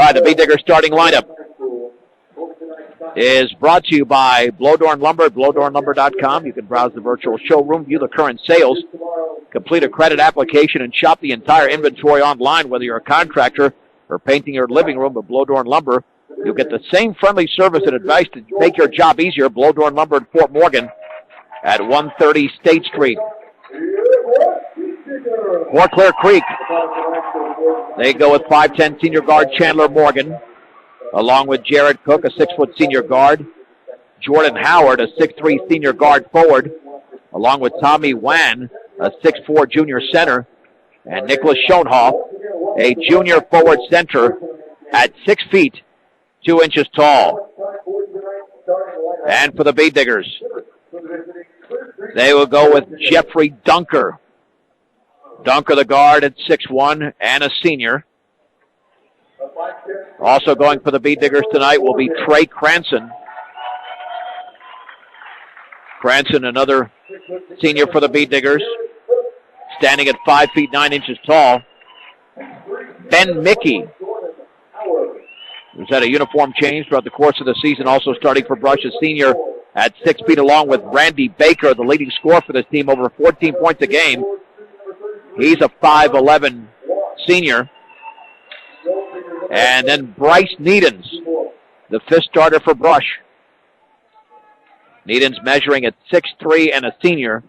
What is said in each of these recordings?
right, the Bee Diggers starting lineup is brought to you by Blodorn Lumber at blodornlumber.com. You can browse the virtual showroom, view the current sales, complete a credit application, and shop the entire inventory online, whether you're a contractor or painting your living room with Blodorn Lumber. You'll get the same friendly service and advice to make your job easier. Blodorn Lumber in Fort Morgan at 130 State Street. For Clear Creek, they go with 5'10" senior guard Chandler Morgan, along with Jared Cook, a 6-foot senior guard, Jordan Howard, a 6'3" senior guard forward, along with Tommy Wan, a 6'4" junior center, and Nicholas Schoenhoff, a junior forward center at 6 feet, 2 inches tall. And for the Bee Diggers, they will go with Jeffrey Dunker. Dunker, the guard, at 6'1" and a senior. Also going for the Bee Diggers tonight will be Trey Cranston. Cranston, another senior for the Bee Diggers, standing at 5 feet 9 inches tall. Ben Mickey, who's had a uniform change throughout the course of the season, also starting for Brush, a senior at 6 feet, along with Randy Baker, the leading scorer for this team, over 14 points a game. He's a 5'11" senior. And then Bryce Needens, the fifth starter for Brush. Needens measuring at 6'3" and a senior.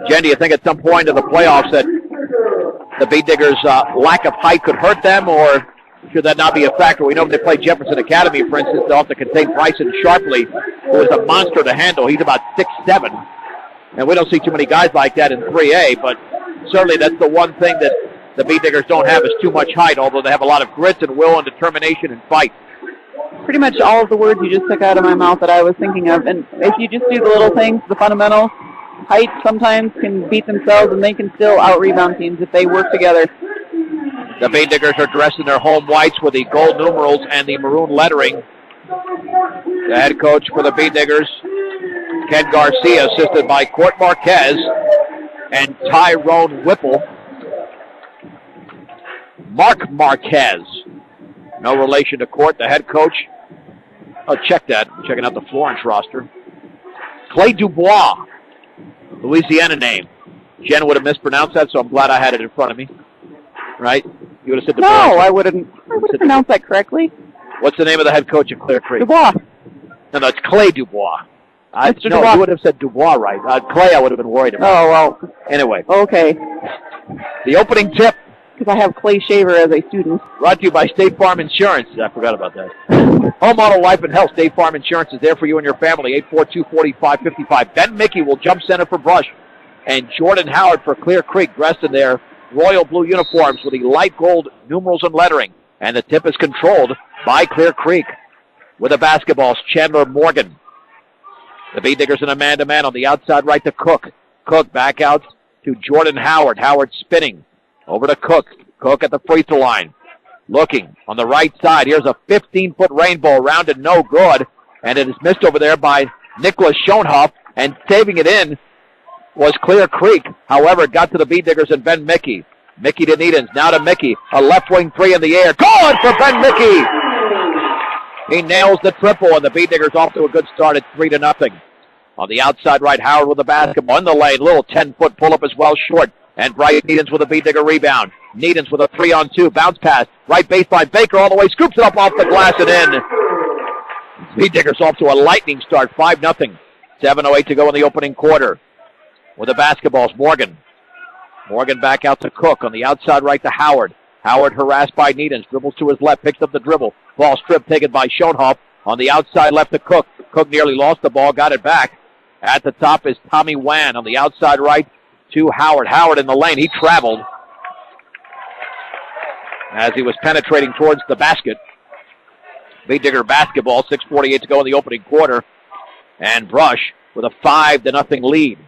Jen, do you think at some point in the playoffs that the Bee Diggers' lack of height could hurt them, or should that not be a factor? We know when they play Jefferson Academy, for instance, they'll have to contain Bryson Sharpley, who is a monster to handle. He's about 6'7", and we don't see too many guys like that in 3A, but certainly that's the one thing that the Bee Diggers don't have is too much height, although they have a lot of grit and will and determination and fight. Pretty much all of the words you just took out of my mouth that I was thinking of, and if you just do the little things, the fundamentals, height sometimes can beat themselves, and they can still out-rebound teams if they work together. The Bee Diggers are dressed in their home whites with the gold numerals and the maroon lettering. The head coach for the Bee Diggers, Ken Garcia, assisted by Court Marquez and Tyrone Whipple. Mark Marquez, no relation to Court, the head coach. Oh, check that. I'm checking out the Florence roster. Clay Dubois, Louisiana name. Jen would have mispronounced that, so I'm glad I had it in front of me. Right? You would have said Dubois. No, I would have pronounced that correctly. What's the name of the head coach of Clear Creek? Dubois. No, it's Clay Dubois. Mr. No, Dubois. you would have said Dubois right. Clay, I would have been worried about. Oh, well. Anyway. Okay. The opening tip. Because I have Clay Shaver as a student. Brought to you by State Farm Insurance. I forgot about that. Home, auto, life, and health. State Farm Insurance is there for you and your family. 842-4555. Ben Mickey will jump center for Brush. And Jordan Howard for Clear Creek, dressed in their royal blue uniforms with the light gold numerals and lettering. And the tip is controlled by Clear Creek. With the basketballs, Chandler Morgan. The Bee Diggers in a man-to-man on the outside right to Cook. Cook back out to Jordan Howard. Howard spinning. Over to Cook. Cook at the free throw line. Looking on the right side. Here's a 15-foot rainbow around and no good. And it is missed over there by Nicholas Schoenhoff. And saving it in was Clear Creek. However, it got to the Bee Diggers and Ben Mickey. Mickey to Needens. Now to Mickey. A left wing three in the air. Good for Ben Mickey. He nails the triple, and the Bee Diggers off to a good start at 3-0. On the outside right, Howard with the basketball in the lane. Little 10-foot pull-up as well, short. And Bryce Needens with a Bee Digger rebound. Needens with a 3-on-2. Bounce pass. Right baseline. Baker all the way. Scoops it up off the glass and in. Bee Diggers off to a lightning start. 5-0. 7:08 to go in the opening quarter. With the basketballs, Morgan. Morgan back out to Cook. On the outside right to Howard. Howard harassed by Needens. Dribbles to his left. Picks up the dribble. Ball stripped taken by Schoenhoff. On the outside left to Cook. Cook nearly lost the ball. Got it back. At the top is Tommy Wan. On the outside right to Howard. Howard in the lane. He traveled as he was penetrating towards the basket. Bee Digger basketball. 6:48 to go in the opening quarter. And Brush with a 5-0 lead.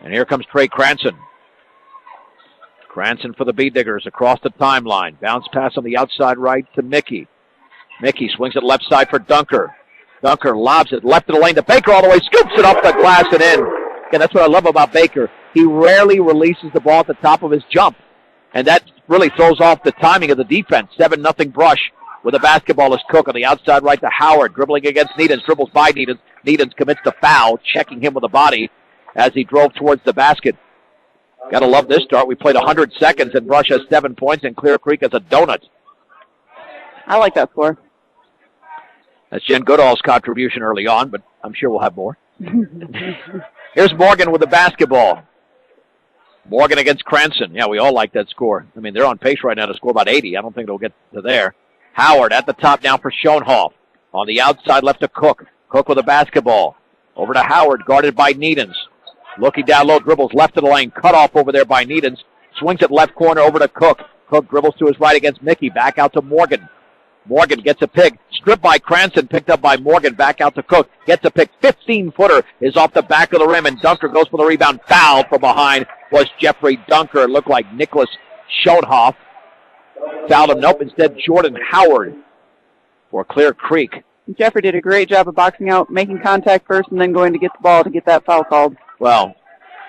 And here comes Trey Cranston. Cranston for the Bee Diggers across the timeline. Bounce pass on the outside right to Mickey. Mickey swings it left side for Dunker. Dunker lobs it left of the lane to Baker all the way. Scoops it off the glass and in. Again, that's what I love about Baker. He rarely releases the ball at the top of his jump. And that really throws off the timing of the defense. 7-0 Brush with the basketball is Cook on the outside right to Howard. Dribbling against Needhams. Dribbles by Needhams. Needhams commits the foul, checking him with the body as he drove towards the basket. Got to love this start. We played 100 seconds, and Brush has 7 points, and Clear Creek has a donut. I like that score. That's Jen Goodall's contribution early on, but I'm sure we'll have more. Here's Morgan with the basketball. Morgan against Cranston. Yeah, we all like that score. I mean, they're on pace right now to score about 80. I don't think they'll get to there. Howard at the top now for Schoenhoff. On the outside left to Cook. Cook with the basketball. Over to Howard, guarded by Needhams. Looking down low, dribbles left of the lane. Cut off over there by Needhams. Swings it left corner over to Cook. Cook dribbles to his right against Mickey. Back out to Morgan. Morgan gets a pick. Stripped by Cranston. Picked up by Morgan. Back out to Cook. Gets a pick. 15-footer is off the back of the rim, and Dunker goes for the rebound. Fouled from behind was Jeffrey Dunker. It looked like Nicholas Schoenhoff fouled him. Nope, instead Jordan Howard for Clear Creek. Jeffrey did a great job of boxing out, making contact first, and then going to get the ball to get that foul called. Well,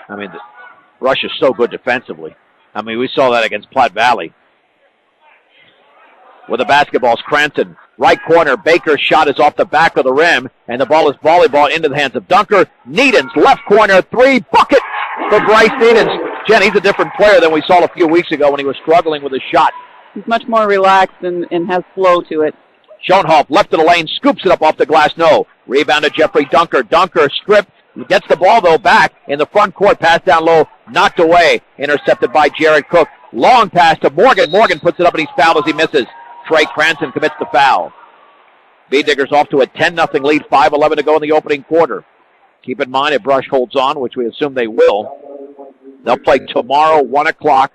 I mean, Rush is so good defensively. I mean, we saw that against Platte Valley. With the basketball's Cranston. Right corner, Baker's shot is off the back of the rim, and the ball is volleyball into the hands of Dunker. Needhams, left corner, 3, bucket for Bryce Needhams. Jen, he's a different player than we saw a few weeks ago when he was struggling with his shot. He's much more relaxed and has flow to it. Schoenhoff, left of the lane, scoops it up off the glass. No. Rebound to Jeffrey Dunker. Dunker stripped. Gets the ball, though, back in the front court. Pass down low, knocked away. Intercepted by Jared Cook. Long pass to Morgan. Morgan puts it up, and he's fouled as he misses. Trey Cranston commits the foul. B-Diggers off to a 10-0 lead, 5:11 to go in the opening quarter. Keep in mind if Brush holds on, which we assume they will, they'll play tomorrow, 1 o'clock,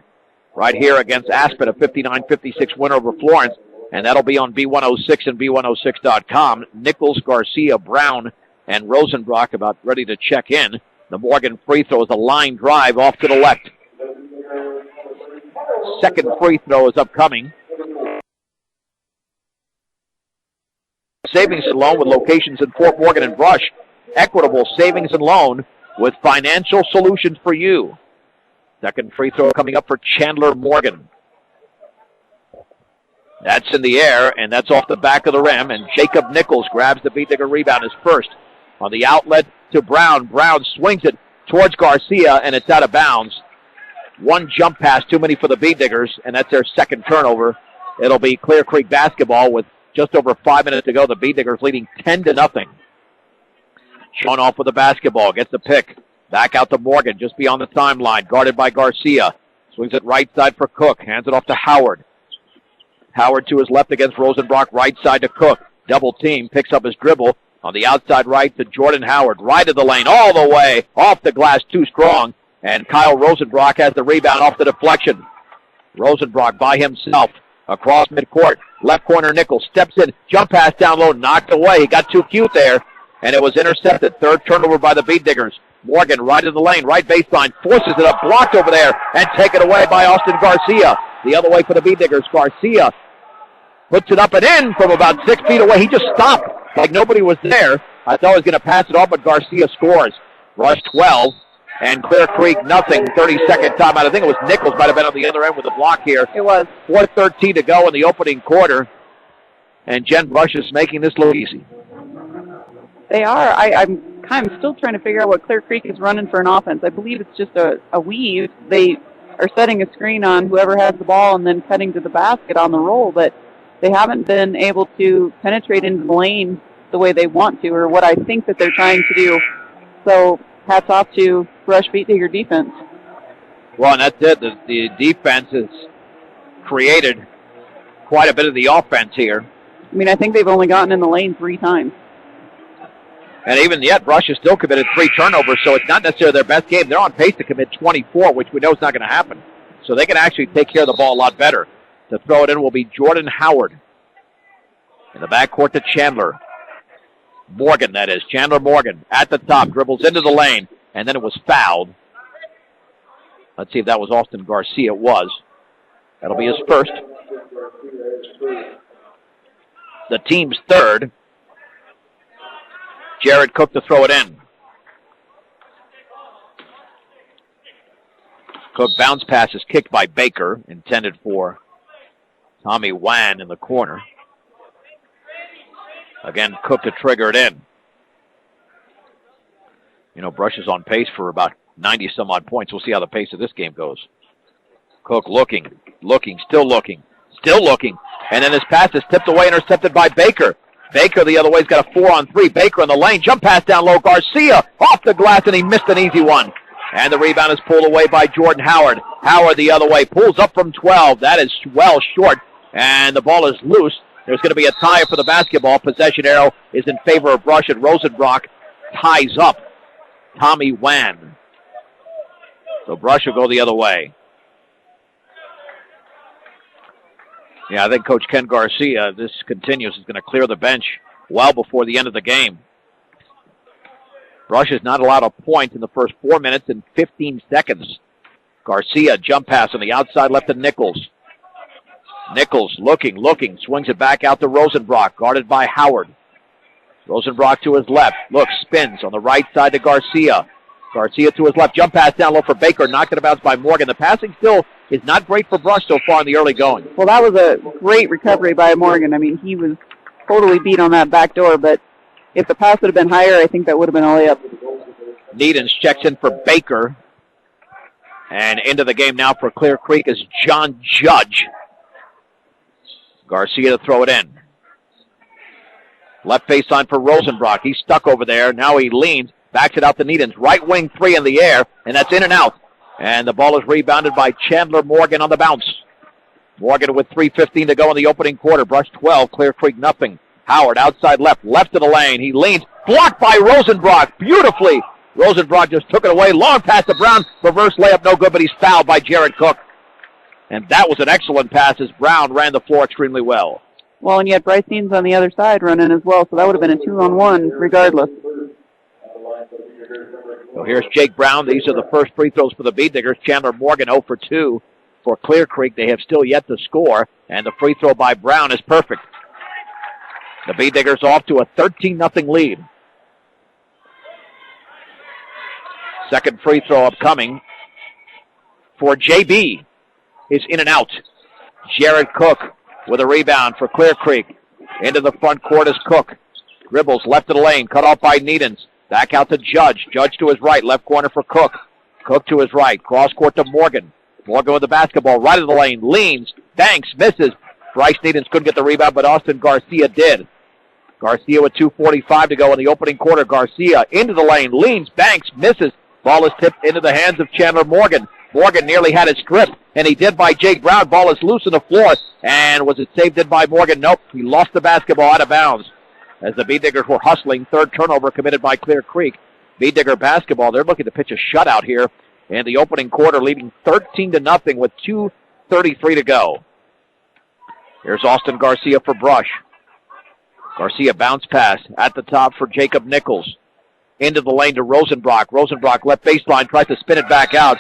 right here against Aspen, a 59-56 win over Florence, and that'll be on B106 and B106.com. Nichols, Garcia, Brown, and Rosenbrock about ready to check in. The Morgan free throw is a line drive off to the left. Second free throw is upcoming. Savings and loan with locations in Fort Morgan and Brush. Equitable savings and loan with financial solutions for you. Second free throw coming up for Chandler Morgan. That's in the air, and that's off the back of the rim, and Jacob Nichols grabs the B-Digger rebound, his first. On the outlet to Brown. Brown swings it towards Garcia, and it's out of bounds. One jump pass too many for the B-Diggers, and that's their second turnover. It'll be Clear Creek basketball with just over 5 minutes to go. The B-Diggers leading 10-0. Schoenhoff with the basketball, gets the pick. Back out to Morgan, just beyond the timeline, guarded by Garcia. Swings it right side for Cook, hands it off to Howard. Howard to his left against Rosenbrock, right side to Cook. Double team, picks up his dribble. On the outside right to Jordan Howard, right of the lane, all the way, off the glass, too strong. And Kyle Rosenbrock has the rebound off the deflection. Rosenbrock by himself, across midcourt. Left corner, Nichols steps in, jump pass down low, knocked away. He got too cute there, and it was intercepted. Third turnover by the B-Diggers. Morgan right of the lane, right baseline, forces it up, blocked over there, and taken away by Austin Garcia. The other way for the B-Diggers. Garcia puts it up and in from about 6 feet away. He just stopped like nobody was there. I thought he was going to pass it off, but Garcia scores. Rush 12, and Clear Creek nothing. 32nd timeout. I think it was Nichols might have been on the other end with the block here. It was. 4:13 to go in the opening quarter, and Jen Brush is making this look easy. They are. I'm still trying to figure out what Clear Creek is running for an offense. I believe it's just a weave. They are setting a screen on whoever has the ball and then cutting to the basket on the roll, but they haven't been able to penetrate into the lane the way they want to, or what I think that they're trying to do. So hats off to Brush B-Digger defense. Well, and that's it. The defense has created quite a bit of the offense here. I mean, I think they've only gotten in the lane 3 times. And even yet, Brush has still committed 3 turnovers, so it's not necessarily their best game. They're on pace to commit 24, which we know is not going to happen. So they can actually take care of the ball a lot better. To throw it in will be Jordan Howard. In the backcourt to Chandler. Morgan, that is. Chandler Morgan at the top. Dribbles into the lane. And then it was fouled. Let's see if that was Austin Garcia. It was. That'll be his first. The team's third. Jared Cook to throw it in. Cook bounce pass is kicked by Baker, intended for Tommy Wan in the corner. Again, Cook to trigger it in. You know, Brush is on pace for about 90-some-odd points. We'll see how the pace of this game goes. Cook looking, still looking. And then his pass is tipped away, intercepted by Baker. Baker the other way has got a 4-on-3. Baker in the lane, jump pass down low. Garcia off the glass, and he missed an easy one. And the rebound is pulled away by Jordan Howard. Howard the other way, pulls up from 12. That is well short, and the ball is loose. There's going to be a tie for the basketball. Possession arrow is in favor of Brush, and Rosenbrock ties up Tommy Wan. So Brush will go the other way. Yeah, I think Coach Ken Garcia, this continues, is going to clear the bench well before the end of the game. Brush is not allowed a point in the first 4 minutes and 15 seconds. Garcia, jump pass on the outside left to Nichols. Nichols looking, swings it back out to Rosenbrock, guarded by Howard. Rosenbrock to his left, spins on the right side to Garcia. Garcia to his left, jump pass down low for Baker, knocked it about by Morgan. The passing still is not great for Brush so far in the early going. Well, that was a great recovery by Morgan. I mean, he was totally beat on that back door, but if the pass would have been higher, I think that would have been a layup. Needens checks in for Baker. And into the game now for Clear Creek is John Judge. Garcia to throw it in. Left baseline for Rosenbrock. He's stuck over there. Now he leans, backs it out to Needens. Right wing three in the air, and that's in and out. And the ball is rebounded by Chandler Morgan on the bounce. Morgan with 3:15 to go in the opening quarter. Brush 12, Clear Creek nothing. Howard outside left of the lane. He leans, blocked by Rosenbrock beautifully. Rosenbrock just took it away. Long pass to Brown. Reverse layup, no good, but he's fouled by Jared Cook. And that was an excellent pass as Brown ran the floor extremely well. Well, and yet Bryce Dean's on the other side running as well, so that would have been a 2-on-1 regardless. So here's Jake Brown. These are the first free throws for the Bead Diggers. Chandler Morgan 0 for 2 for Clear Creek. They have still yet to score, and the free throw by Brown is perfect. The Bead Diggers off to a 13-0 lead. Second free throw upcoming for JB. Is in and out. Jared Cook with a rebound for Clear Creek. Into the front court is Cook. Dribbles left of the lane, cut off by Needens. Back out to Judge. Judge to his right, left corner for Cook. Cook to his right, cross court to Morgan. Morgan with the basketball, right of the lane, leans, banks, misses. Bryce Needens couldn't get the rebound, but Austin Garcia did. Garcia with 2:45 to go in the opening quarter. Garcia into the lane, leans, banks, misses. Ball is tipped into the hands of Chandler Morgan. Morgan nearly had it stripped, and he did by Jake Brown. Ball is loose on the floor, and was it saved in by Morgan? Nope, he lost the basketball out of bounds. As the Bead Diggers were hustling, third turnover committed by Clear Creek. Bead Digger basketball, they're looking to pitch a shutout here in the opening quarter, leading 13-0 with 2:33 to go. Here's Austin Garcia for Brush. Garcia bounce pass at the top for Jacob Nichols. Into the lane to Rosenbrock. Rosenbrock left baseline, tries to spin it back out.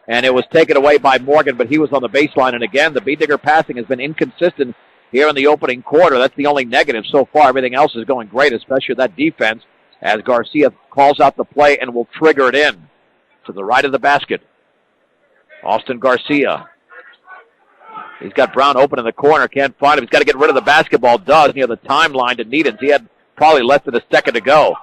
And it was taken away by Morgan, but he was on the baseline. And again, the Bead Digger passing has been inconsistent here in the opening quarter. That's the only negative so far. Everything else is going great, especially that defense, as Garcia calls out the play and will trigger it in to the right of the basket. Austin Garcia. He's got Brown open in the corner. Can't find him. He's got to get rid of the basketball. Does near the timeline to Needens. He had probably less than a second to go.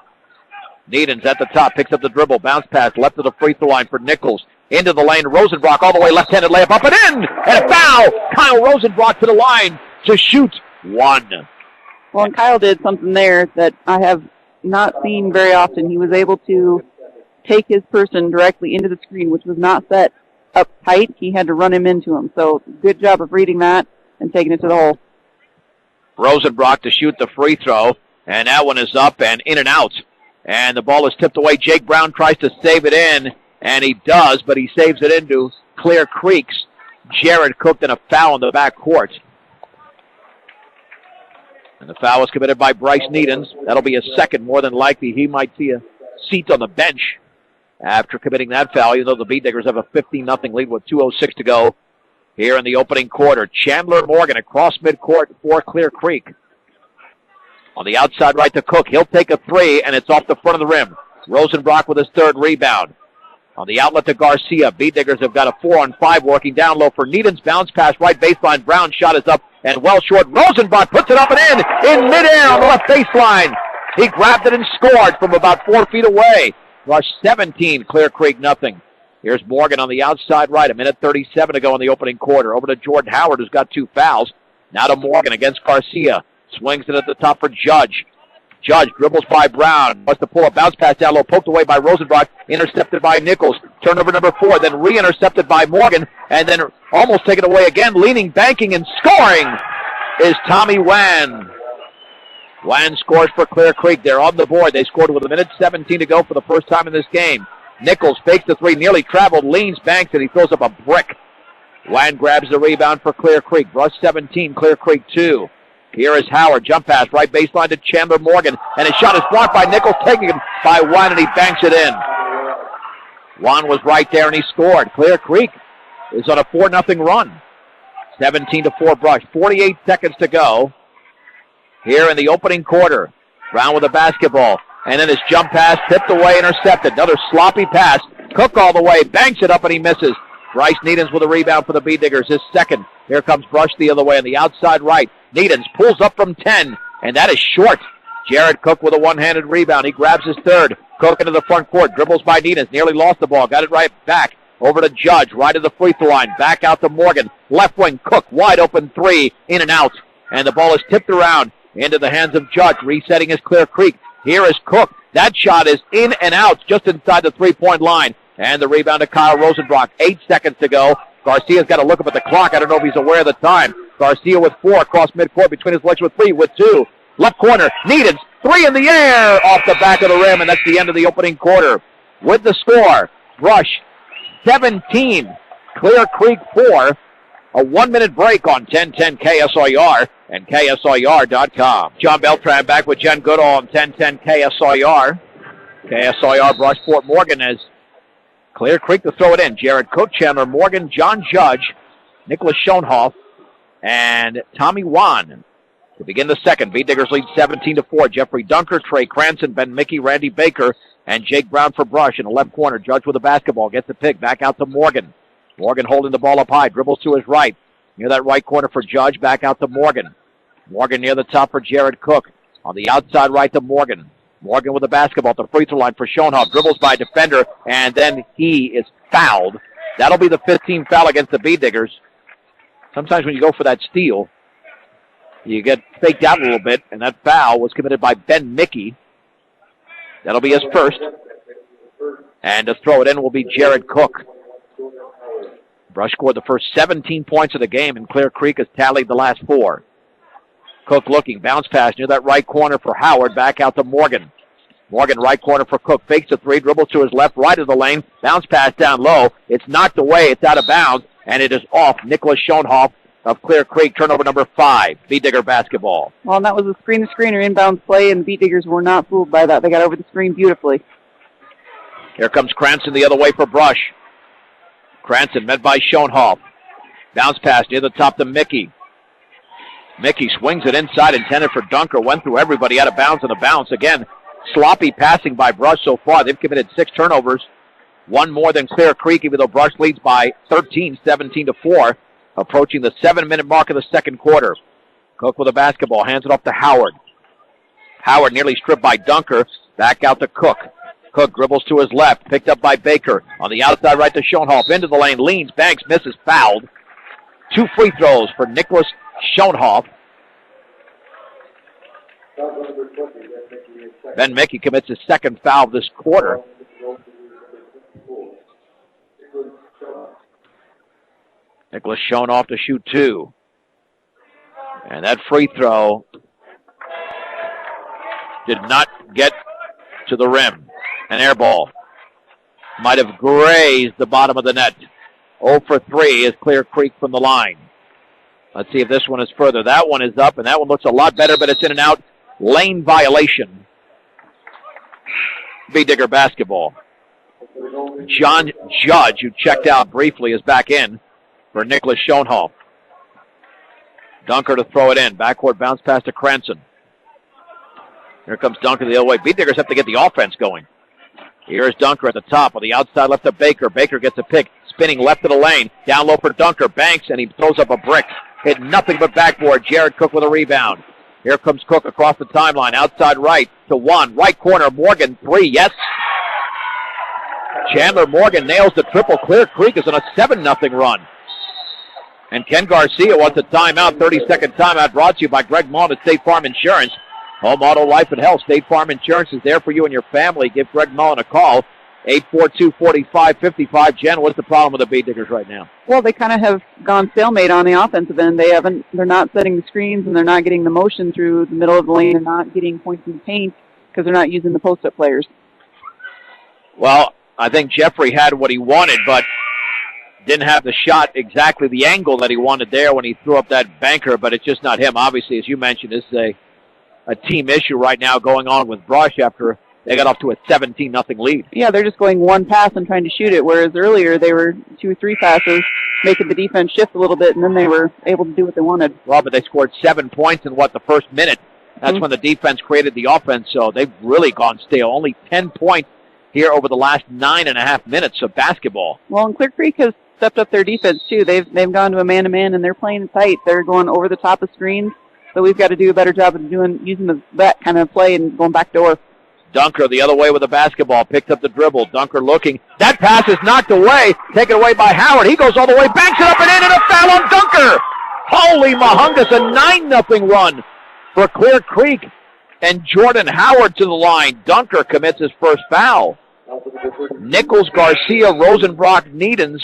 Needens at the top. Picks up the dribble. Bounce pass left of the free throw line for Nichols. Into the lane. Rosenbrock all the way. Left-handed layup up and in. And a foul. Kyle Rosenbrock to the line to shoot one. Well, and Kyle did something there that I have not seen very often. He was able to take his person directly into the screen, which was not set up tight. He had to run him into him. So good job of reading that and taking it to the hole. Rosenbrock to shoot the free throw, and that one is up and in and out. And the ball is tipped away. Jake Brown tries to save it in, and he does, but he saves it into Clear Creek's Jared Cook, and a foul in the backcourt. And the foul was committed by Bryce Needens. That'll be a second. More than likely, he might see a seat on the bench after committing that foul, even though the Bead Diggers have a 15-0 lead with 2:06 to go here in the opening quarter. Chandler Morgan across midcourt for Clear Creek. On the outside right to Cook. He'll take a three, and it's off the front of the rim. Rosenbrock with his third rebound. On the outlet to Garcia, Beat-Diggers have got a 4-on-5 working down low for Needham's bounce pass, right baseline. Brown shot is up and well short. Rosenbach puts it up and in midair on the left baseline. He grabbed it and scored from about 4 feet away. Rush 17, Clear Creek nothing. Here's Morgan on the outside right, 1:37 to go in the opening quarter. Over to Jordan Howard, who's got 2 fouls. Now to Morgan against Garcia. Swings it at the top for Judge. Judge dribbles by Brown. Wants to pull a bounce pass down low. Poked away by Rosenbach. Intercepted by Nichols. Turnover number 4. Then re-intercepted by Morgan. And then almost taken away again. Leaning, banking, and scoring is Tommy Wan. Wan scores for Clear Creek. They're on the board. They scored with 1:17 to go for the first time in this game. Nichols fakes the 3. Nearly traveled. Leans, banks, and he throws up a brick. Wan grabs the rebound for Clear Creek. Rush 17. Clear Creek 2. Here is Howard, jump pass, right baseline to Chandler Morgan, and his shot is blocked by Nichols, taking it by Wan, and he banks it in. Wan was right there, and he scored. Clear Creek is on a 4-0 run. 17-4 Brush. 48 seconds to go here in the opening quarter. Brown with the basketball, and then his jump pass tipped away, intercepted. Another sloppy pass. Cook all the way, banks it up, and he misses. Bryce Needhams with a rebound for the Beat-Diggers, his second. Here comes Brush the other way on the outside right. Needhams pulls up from 10, and that is short. Jared Cook with a one-handed rebound. He grabs his third. Cook into the front court, dribbles by Needhams, nearly lost the ball, got it right back. Over to Judge, right to the free throw line, back out to Morgan. Left wing, Cook, wide open 3, in and out. And the ball is tipped around into the hands of Judge, resetting his Clear Creek. Here is Cook. That shot is in and out, just inside the three-point line. And the rebound to Kyle Rosenbach. 8 seconds to go. Garcia's got to look up at the clock. I don't know if he's aware of the time. Garcia with 4 across midcourt, between his legs with 3, with 2. Left corner, Needhams, 3 in the air, off the back of the rim, and that's the end of the opening quarter. With the score, Brush 17, Clear Creek 4. A 1-minute break on 1010 KSIR and KSIR.com. John Beltran back with Jen Goodall on 1010 KSIR. KSIR Brush Fort Morgan as Clear Creek to throw it in. Jared Cook, Chandler Morgan, John Judge, Nicholas Schoenhoff, and Tommy Wan. To begin the second, Beat-Diggers lead 17-4. Jeffrey Dunker, Trey Cranston, Ben Mickey, Randy Baker, and Jake Brown for Brush in the left corner. Judge with the basketball, gets the pick, back out to Morgan. Morgan holding the ball up high, dribbles to his right. Near that right corner for Judge, back out to Morgan. Morgan near the top for Jared Cook. On the outside right to Morgan. Morgan with the basketball at the free throw line for Schoenhoff. Dribbles by a defender, and then he is fouled. That'll be the 15th foul against the Beat-Diggers. Sometimes when you go for that steal, you get faked out a little bit, and that foul was committed by Ben Mickey. That'll be his first. And to throw it in will be Jared Cook. Brush scored the first 17 points of the game, and Clear Creek has tallied the last 4. Cook looking, bounce pass near that right corner for Howard, back out to Morgan. Morgan, right corner for Cook, fakes a 3, dribbles to his left, right of the lane, bounce pass down low. It's knocked away, it's out of bounds, and it is off. Nicholas Schoenhoff of Clear Creek, turnover number 5, Beat-Digger basketball. Well, and that was a screen-to-screener inbound play, and the Beat-Diggers were not fooled by that. They got over the screen beautifully. Here comes Cranston the other way for Brush. Cranston met by Schoenhoff. Bounce pass near the top to Mickey. Mickey swings it inside, intended for Dunker. Went through everybody, out of bounds on the bounce. Again, sloppy passing by Brush so far. They've committed 6 turnovers. 1 more than Clear Creek, even though Brush leads by 13, 17-4. Approaching the 7-minute mark of the second quarter. Cook with the basketball, hands it off to Howard. Howard nearly stripped by Dunker. Back out to Cook. Cook dribbles to his left, picked up by Baker. On the outside right to Schoenhoff, into the lane, leans, banks, misses, fouled. 2 free throws for Nicholas Schoenhoff. Ben Mickey commits his second foul of this quarter. Nicholas Schoenhoff to shoot 2. And that free throw did not get to the rim. An air ball. Might have grazed the bottom of the net. 0 for 3 is Clear Creek from the line. Let's see if this one is further. That one is up, and that one looks a lot better, but it's in and out. Lane violation. Beat-Digger basketball. John Judge, who checked out briefly, is back in for Nicholas Schoenhoff. Dunker to throw it in. Backcourt bounce pass to Cranston. Here comes Dunker the other way. Beat-Diggers have to get the offense going. Here's Dunker at the top on the outside left of Baker. Baker gets a pick, spinning left of the lane. Down low for Dunker. Banks, and he throws up a brick. Hit nothing but backboard. Jared Cook with a rebound. Here comes Cook across the timeline. Outside right to one. Right corner. Morgan, three. Yes. Chandler Morgan nails the triple. Clear Creek is on a 7-0 run. And Ken Garcia wants a timeout. 30-second timeout brought to you by Greg Mullen at State Farm Insurance. Home, auto, life, and health. State Farm Insurance is there for you and your family. Give Greg Mullen a call. 842-4555. Jen, what's the problem with the Beat Diggers right now? Well, they kind of have gone stalemate on the offensive end. They're not setting the screens, and they're not getting the motion through the middle of the lane. They're not getting points in the paint because they're not using the post-up players. Well, I think Jeffrey had what he wanted, but didn't have the shot exactly the angle that he wanted there when he threw up that banker, but it's just not him. Obviously, as you mentioned, this is a team issue right now going on with Brush after they got off to a 17-0 lead. Yeah, they're just going one pass and trying to shoot it, whereas earlier they were 2 or 3 passes, making the defense shift a little bit, and then they were able to do what they wanted. Well, but they scored 7 points in, the first minute. That's when the defense created the offense, so they've really gone stale. Only 10 points here over the last 9.5 minutes of basketball. Well, and Clear Creek has stepped up their defense, too. They've gone to a man-to-man, and they're playing tight. They're going over the top of screens, so we've got to do a better job of using that kind of play and going back door. Dunker the other way with the basketball, picked up the dribble. Dunker looking. That pass is knocked away, taken away by Howard. He goes all the way, banks it up and in, and a foul on Dunker. Holy mahungus, a 9-0 run for Clear Creek. And Jordan Howard to the line. Dunker commits his first foul. Nichols, Garcia, Rosenbrock, Needens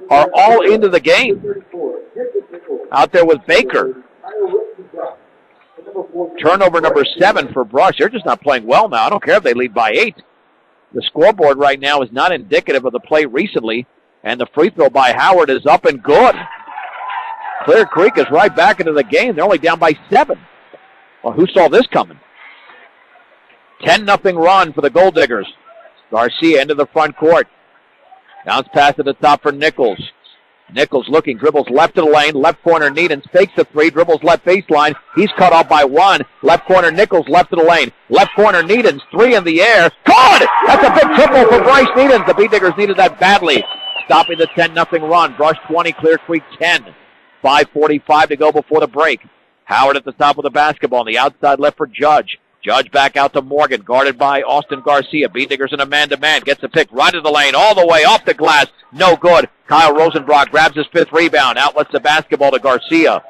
are all into the game. Out there with Baker. Turnover number 7 for Brush. They're just not playing well now. I don't care if they lead by 8. The scoreboard right now is not indicative of the play recently, and the free throw by Howard is up and good. Clear Creek is right back into the game. They're only down by 7. Well, who saw this coming? 10-0 run for the Gold Diggers. Garcia into the front court. Bounce pass to the top for Nichols. Nichols looking, dribbles left of the lane, left corner Needens, fakes the 3, dribbles left baseline. He's cut off by 1. Left corner Nichols, left of the lane. Left corner Needens, 3 in the air. Good! That's a big triple for Bryce Needens. The Beat Diggers needed that badly. Stopping the 10-0 run. Brush 20, Clear Creek 10. 5:45 to go before the break. Howard at the top of the basketball on the outside left for Judge. Judge back out to Morgan, guarded by Austin Garcia. Beat Diggers in a man-to-man. Gets a pick right of the lane, all the way off the glass. No good. Kyle Rosenbrock grabs his 5th rebound. Outlets the basketball to Garcia.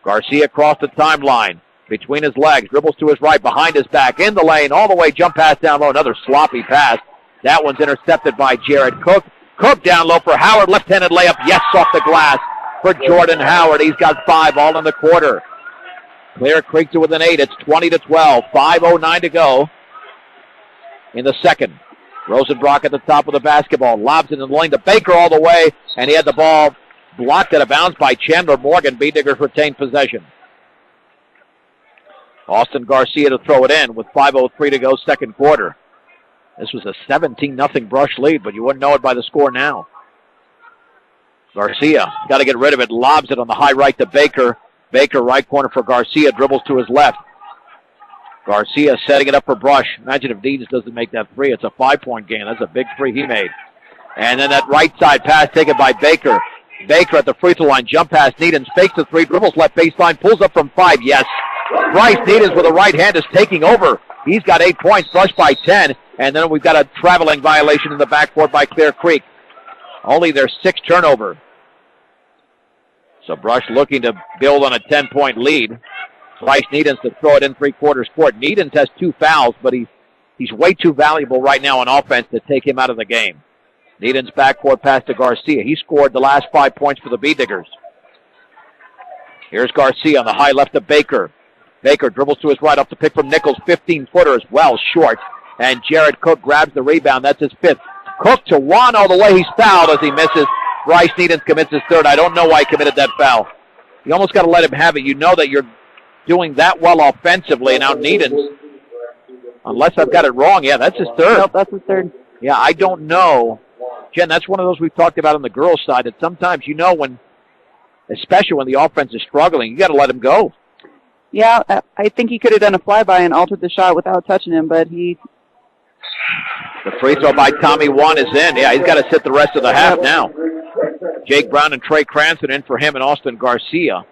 Garcia across the timeline. Between his legs. Dribbles to his right, behind his back. In the lane, all the way. Jump pass down low. Another sloppy pass. That one's intercepted by Jared Cook. Cook down low for Howard. Left-handed layup. Yes, off the glass for Jordan Howard. He's got 5 all in the quarter. Clear Creek to within 8. It's 20-12. 5:09 to go in the second. Rosenbrock at the top of the basketball. Lobs it in the lane to Baker all the way. And he had the ball blocked out of bounds by Chandler Morgan. Beat Diggers retained possession. Austin Garcia to throw it in with 5:03 to go second quarter. This was a 17-0 Brush lead, but you wouldn't know it by the score now. Garcia got to get rid of it. Lobs it on the high right to Baker. Baker, right corner for Garcia, dribbles to his left. Garcia setting it up for Brush. Imagine if Needens doesn't make that 3. It's a 5-point game. That's a big 3 he made. And then that right side pass taken by Baker. Baker at the free throw line. Jump pass. Needens fakes the 3, dribbles left baseline, pulls up from 5. Yes. Bryce Needens with a right hand is taking over. He's got 8 points, Brush by 10. And then we've got a traveling violation in the backcourt by Clear Creek. Only their 6th turnover. So Brush looking to build on a 10-point lead. Bryce Needens to throw it in three-quarters court. Needens has 2 fouls, but he's way too valuable right now on offense to take him out of the game. Needens backcourt pass to Garcia. He scored the last 5 points for the Beat Diggers. Here's Garcia on the high left of Baker. Baker dribbles to his right off the pick from Nichols. 15-footer as well, short. And Jared Cook grabs the rebound. That's his 5th. Cook to 1 all the way. He's fouled as he misses. Bryce Needens commits his 3rd. I don't know why he committed that foul. You almost got to let him have it. You know that you're doing that well offensively. Now Needens, unless I've got it wrong, yeah, that's his 3rd. Nope, that's his 3rd. Yeah, I don't know. Jen, that's one of those we've talked about on the girls' side, that sometimes you know when, especially when the offense is struggling, you got to let him go. Yeah, I think he could have done a flyby and altered the shot without touching him, but he The free throw by Tommy Wan is in. Yeah, he's got to sit the rest of the half now. Jake Brown and Trey Cranston in for him and Austin Garcia.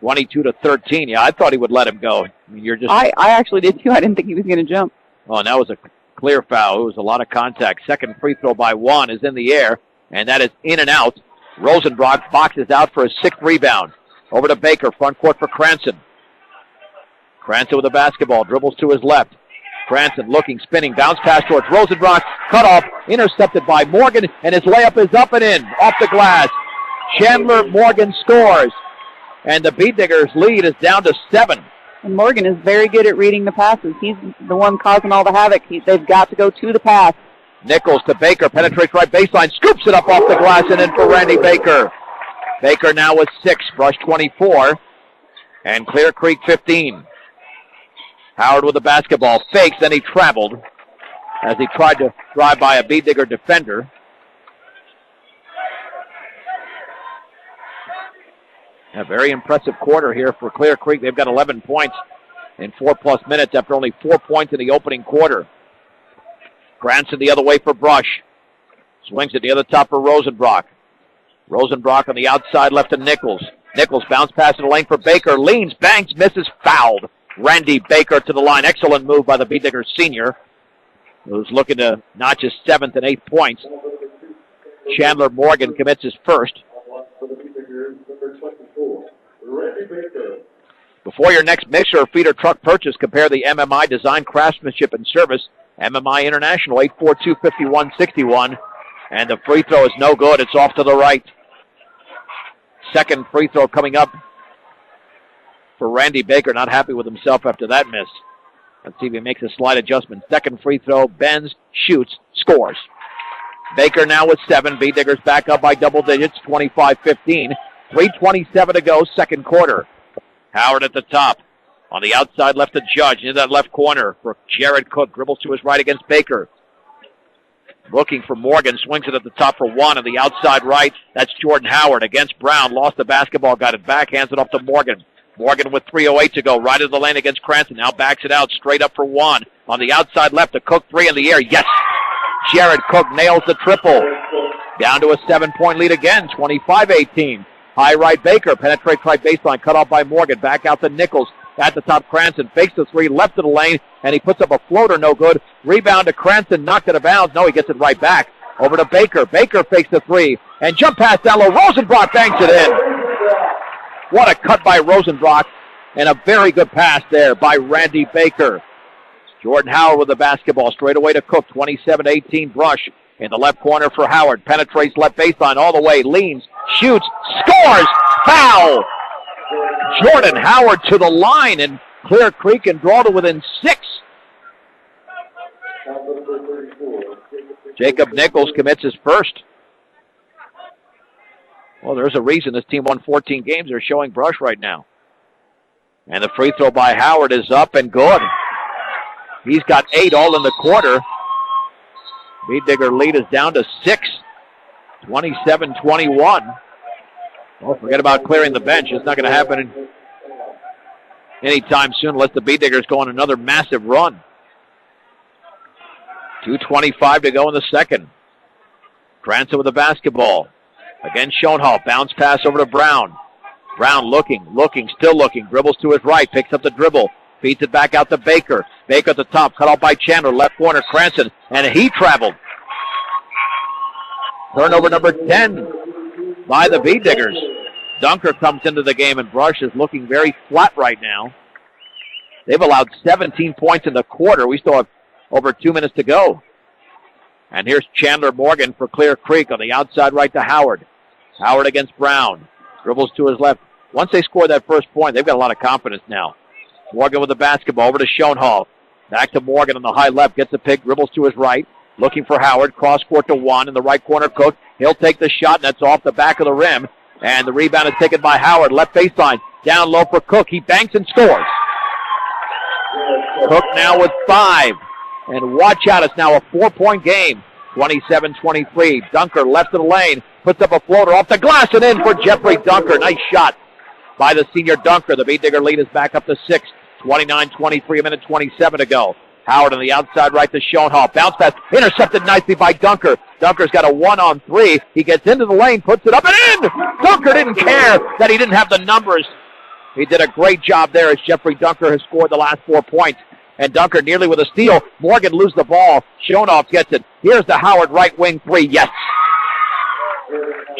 22-13. Yeah, I thought he would let him go. I mean, you're just. I actually did too. I didn't think he was going to jump. Oh, and that was a clear foul. It was a lot of contact. Second free throw by Wan is in the air, and that is in and out. Rosenbrock boxes out for his 6th rebound. Over to Baker, front court for Cranston. Cranston with the basketball, dribbles to his left. Cranston looking, spinning, bounce pass towards Rosenbrock. Cut off, intercepted by Morgan, and his layup is up and in, off the glass. Chandler Morgan scores, and the Beat Diggers lead is down to 7. And Morgan is very good at reading the passes. He's the one causing all the havoc. They've got to go to the pass. Nichols to Baker, penetrates right baseline, scoops it up off the glass and in for Randy Baker. Baker now with 6, Brush 24, and Clear Creek 15. Howard with the basketball, fakes, then he traveled as he tried to drive by a Beat Digger defender. A very impressive quarter here for Clear Creek. They've got 11 points in 4+ minutes after only 4 points in the opening quarter. Cranston the other way for Brush. Swings it the other top for Rosenbrock. Rosenbrock on the outside left to Nichols. Nichols bounce pass in the lane for Baker. Leans, banks, misses, fouled. Randy Baker to the line. Excellent move by the Beat Diggers senior, who's looking to notch his 7th and 8th points. Chandler Morgan commits his first. Before your next mixer or feeder truck purchase, compare the MMI design, craftsmanship, and service. MMI International, 842-5161. And the free throw is no good. It's off to the right. Second free throw coming up for Randy Baker. Not happy with himself after that miss. Let's see if he makes a slight adjustment. Second free throw, bends, shoots, scores. Baker now with 7. Beat Diggers back up by double digits, 25-15. 3:27 to go, second quarter. Howard at the top. On the outside left to Judge. Into that left corner for Jared Cook. Dribbles to his right against Baker. Looking for Morgan. Swings it at the top for one. On the outside right, that's Jordan Howard against Brown. Lost the basketball. Got it back. Hands it off to Morgan. Morgan with 3:08 to go. Right of the lane against Cranston. Now backs it out. Straight up for one. On the outside left to Cook. 3 in the air. Yes! Jared Cook nails the triple. Down to a 7-point lead again. 25-18. High right Baker. Penetrates right baseline. Cut off by Morgan. Back out to Nichols. At the top, Cranston fakes the 3, left of the lane, and he puts up a floater, no good. Rebound to Cranston, knocked it out of bounds. No, he gets it right back. Over to Baker. Baker fakes the 3, and jump pass down low. Rosenbrock banks it in. What a cut by Rosenbrock, and a very good pass there by Randy Baker. Jordan Howard with the basketball, straight away to Cook. 27-18 Brush in the left corner for Howard. Penetrates left baseline all the way, leans, shoots, scores, foul! Jordan Howard to the line, and Clear Creek can draw to within 6. Jacob Nichols commits his first. Well, there's a reason this team won 14 games. They're showing Brush right now. And the free throw by Howard is up and good. He's got 8 all in the quarter. Beat Digger lead is down to 6. 27-21. Well, forget about clearing the bench. It's not going to happen anytime soon unless the Beat Diggers go on another massive run. 2:25 to go in the second. Cranston with the basketball. Again, Schoenhall. Bounce pass over to Brown. Brown looking, still looking. Dribbles to his right. Picks up the dribble. Feeds it back out to Baker. Baker at the top. Cut off by Chandler. Left corner, Cranston. And he traveled. Turnover number 10 by the Beat Diggers. Dunker comes into the game, and Brush is looking very flat right now. They've allowed 17 points in the quarter. We still have over 2 minutes to go. And here's Chandler Morgan for Clear Creek on the outside right to Howard. Howard against Brown. Dribbles to his left. Once they score that first point, they've got a lot of confidence now. Morgan with the basketball over to Schoenhall. Back to Morgan on the high left. Gets a pick. Dribbles to his right. Looking for Howard. Cross court to one. In the right corner, Cook. He'll take the shot, and that's off the back of the rim. And the rebound is taken by Howard. Left baseline. Down low for Cook. He banks and scores. Cook now with 5. And watch out, it's now a 4-point game. 27-23. Dunker left of the lane. Puts up a floater off the glass and in for Jeffrey Dunker. Nice shot by the senior Dunker. The Beat Digger lead is back up to 6. 29-23, a minute 27 to go. Howard on the outside right to Schoenhall. Bounce pass intercepted nicely by Dunker. Dunker's got a 1-on-3. He gets into the lane, puts it up and in. Dunker didn't care that he didn't have the numbers. He did a great job there as Jeffrey Dunker has scored the last 4 points. And Dunker nearly with a steal. Morgan loses the ball. Schoenhoff gets it. Here's the Howard right wing three. Yes.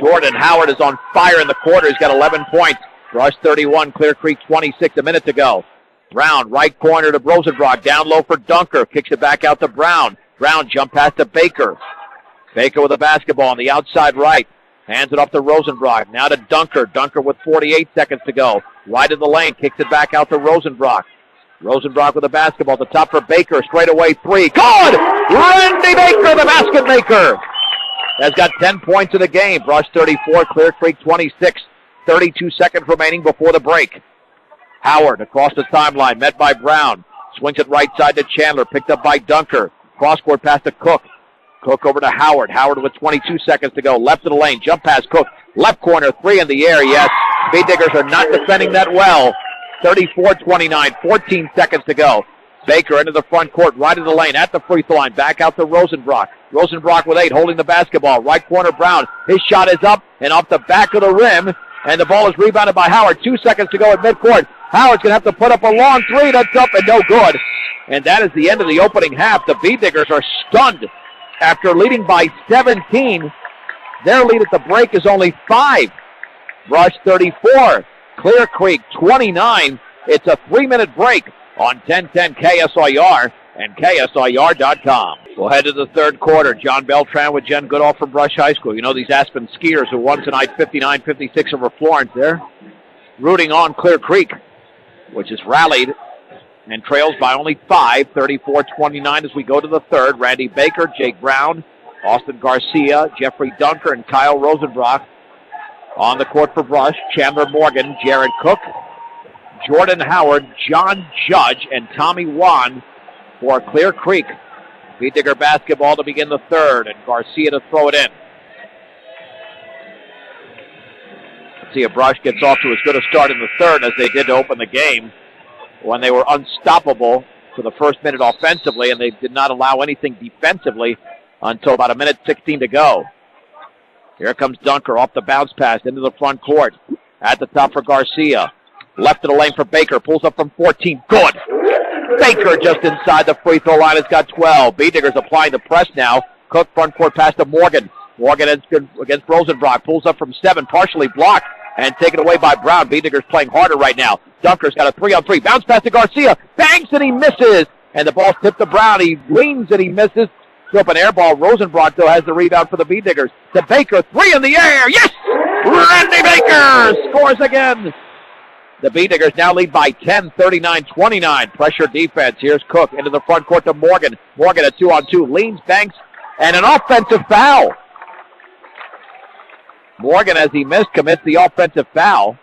Jordan Howard is on fire in the quarter. He's got 11 points. Brush 31, Clear Creek 26, a minute to go. Brown, right corner to Rosenbrock. Down low for Dunker. Kicks it back out to Brown. Brown jump pass to Baker. Baker with the basketball on the outside right. Hands it up to Rosenbrock. Now to Dunker. Dunker with 48 seconds to go. Right in the lane. Kicks it back out to Rosenbrock. Rosenbrock with the basketball. The top for Baker. Straight away three. Good! Randy Baker, the basket maker, has got 10 points in the game. Brush 34, Clear Creek 26. 32 seconds remaining before the break. Howard across the timeline, met by Brown. Swings it right side to Chandler, picked up by Dunker. Cross-court pass to Cook. Cook over to Howard. Howard with 22 seconds to go. Left of the lane, jump pass Cook. Left corner, three in the air, yes. Speed Diggers are not defending that well. 34-29, 14 seconds to go. Baker into the front court, right in the lane, at the free throw line. Back out to Rosenbrock. Rosenbrock with 8, holding the basketball. Right corner, Brown. His shot is up and off the back of the rim. And the ball is rebounded by Howard. 2 seconds to go at midcourt. Howard's going to have to put up a long three. That's up and no good. And that is the end of the opening half. The Bee Diggers are stunned after leading by 17. Their lead at the break is only 5. Brush 34. Clear Creek 29. It's a 3-minute break on 1010 KSIR and KSIR.com. We'll head to the third quarter. John Beltran with Jen Goodall from Brush High School. You know these Aspen skiers who won tonight 59-56 over Florence. They're rooting on Clear Creek, which has rallied and trails by only 5, 34-29 as we go to the third. Randy Baker, Jake Brown, Austin Garcia, Jeffrey Dunker, and Kyle Rosenbrock on the court for Brush. Chandler Morgan, Jared Cook, Jordan Howard, John Judge, and Tommy Wan for Clear Creek. Bee Digger basketball to begin the third, and Garcia to throw it in. Let's see if Brush gets off to as good a start in the third as they did to open the game when they were unstoppable for the first minute offensively, and they did not allow anything defensively until about 1:16 to go. Here comes Dunker off the bounce pass into the front court. At the top for Garcia. Left of the lane for Baker. Pulls up from 14. Good! Baker just inside the free throw line has got 12. Bee Diggers applying the press now. Cook front court pass to Morgan. Morgan against Rosenbrock. Pulls up from 7. Partially blocked and taken away by Brown. Bee Diggers playing harder right now. Dunker's got a 3-on-3. Bounce pass to Garcia. Bangs and he misses. And the ball's tipped to Brown. He leans and he misses. Threw up an air ball. Rosenbrock, though, has the rebound for the Bee Diggers. To Baker. 3 in the air. Yes! Randy Baker scores again. The Bee Diggers now lead by 10, 39-29. Pressure defense. Here's Cook into the front court to Morgan. Morgan a 2-on-2. Leans, banks, and an offensive foul. Morgan, as he missed, commits the offensive foul.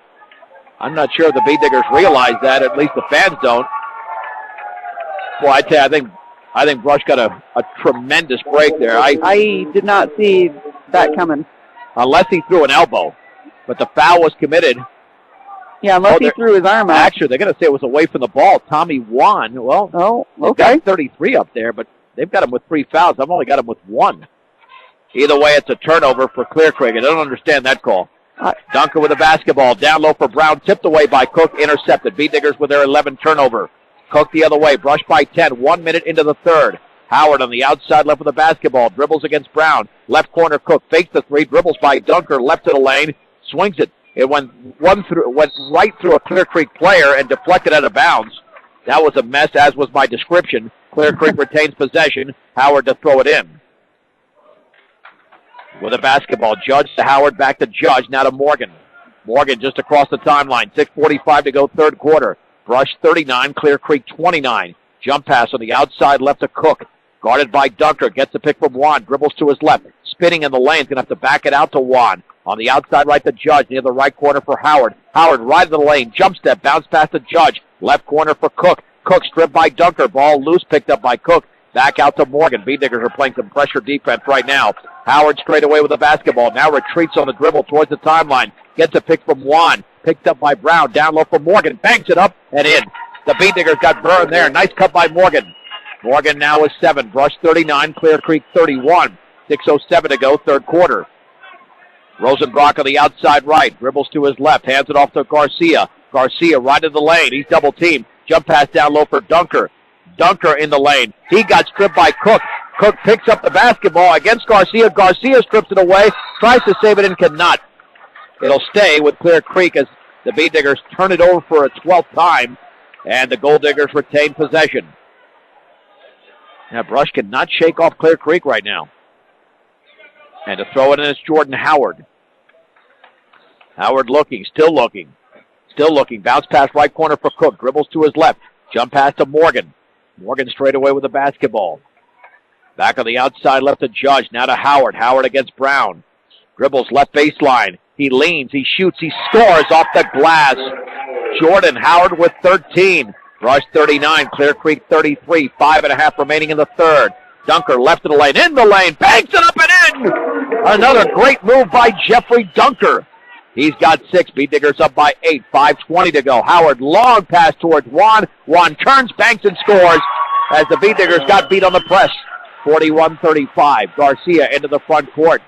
I'm not sure if the Bee Diggers realize that. At least the fans don't. Boy, I tell you, I think Brush got a tremendous break there. I did not see that coming. Unless he threw an elbow. But the foul was committed. Yeah, unless he threw his arm out. Actually, they're going to say it was away from the ball. Tommy Wan, well, they've got 33 up there, but they've got him with 3 fouls. I've only got him with 1. Either way, it's a turnover for Clear Creek. I don't understand that call. Dunker with the basketball. Down low for Brown. Tipped away by Cook. Intercepted. Bee Diggers with their 11th turnover. Cook the other way. Brush by 10. 1 minute into the third. Howard on the outside left with the basketball. Dribbles against Brown. Left corner Cook. Fakes the 3. Dribbles by Dunker. Left to the lane. Swings it. It went right through a Clear Creek player and deflected out of bounds. That was a mess, as was my description. Clear Creek retains possession. Howard to throw it in. With a basketball. Judge to Howard, back to Judge, now to Morgan. Morgan just across the timeline. 6:45 to go, third quarter. Brush 39, Clear Creek 29. Jump pass on the outside left to Cook. Guarded by Dunker. Gets the pick from Wan. Dribbles to his left. Spinning in the lane. He's going to have to back it out to Wan. On the outside right to Judge. Near the right corner for Howard. Howard right of the lane. Jump step. Bounce pass to Judge. Left corner for Cook. Cook stripped by Dunker. Ball loose. Picked up by Cook. Back out to Morgan. Bee Diggers are playing some pressure defense right now. Howard straight away with the basketball. Now retreats on the dribble towards the timeline. Gets a pick from Wan. Picked up by Brown. Down low for Morgan. Banks it up and in. The Bee Diggers got burned there. Nice cut by Morgan. Morgan now with 7. Brush 39, Clear Creek 31. 6:07 to go, third quarter. Rosenbrock on the outside right. Dribbles to his left. Hands it off to Garcia. Garcia right in the lane. He's double teamed. Jump pass down low for Dunker. Dunker in the lane. He got stripped by Cook. Cook picks up the basketball against Garcia. Garcia strips it away. Tries to save it and cannot. It'll stay with Clear Creek as the Bee Diggers turn it over for a 12th time. And the Gold Diggers retain possession. Now Brush cannot shake off Clear Creek right now. And to throw it in is Jordan Howard. Howard looking, still looking. Still looking. Bounce pass right corner for Cook. Dribbles to his left. Jump pass to Morgan. Morgan straight away with the basketball. Back on the outside left to Judge. Now to Howard. Howard against Brown. Dribbles left baseline. He leans. He shoots. He scores off the glass. Jordan Howard with 13. Brush 39. Clear Creek 33. 5.5 remaining in the third. Dunker left of the lane. In the lane. Banks it up and in. Another great move by Jeffrey Dunker. He's got 6. Bee Diggers up by 8. 5:20 to go. Howard, long pass towards Juan. Juan turns, banks, and scores as the Bee Diggers got beat on the press. 41-35. Garcia into the front court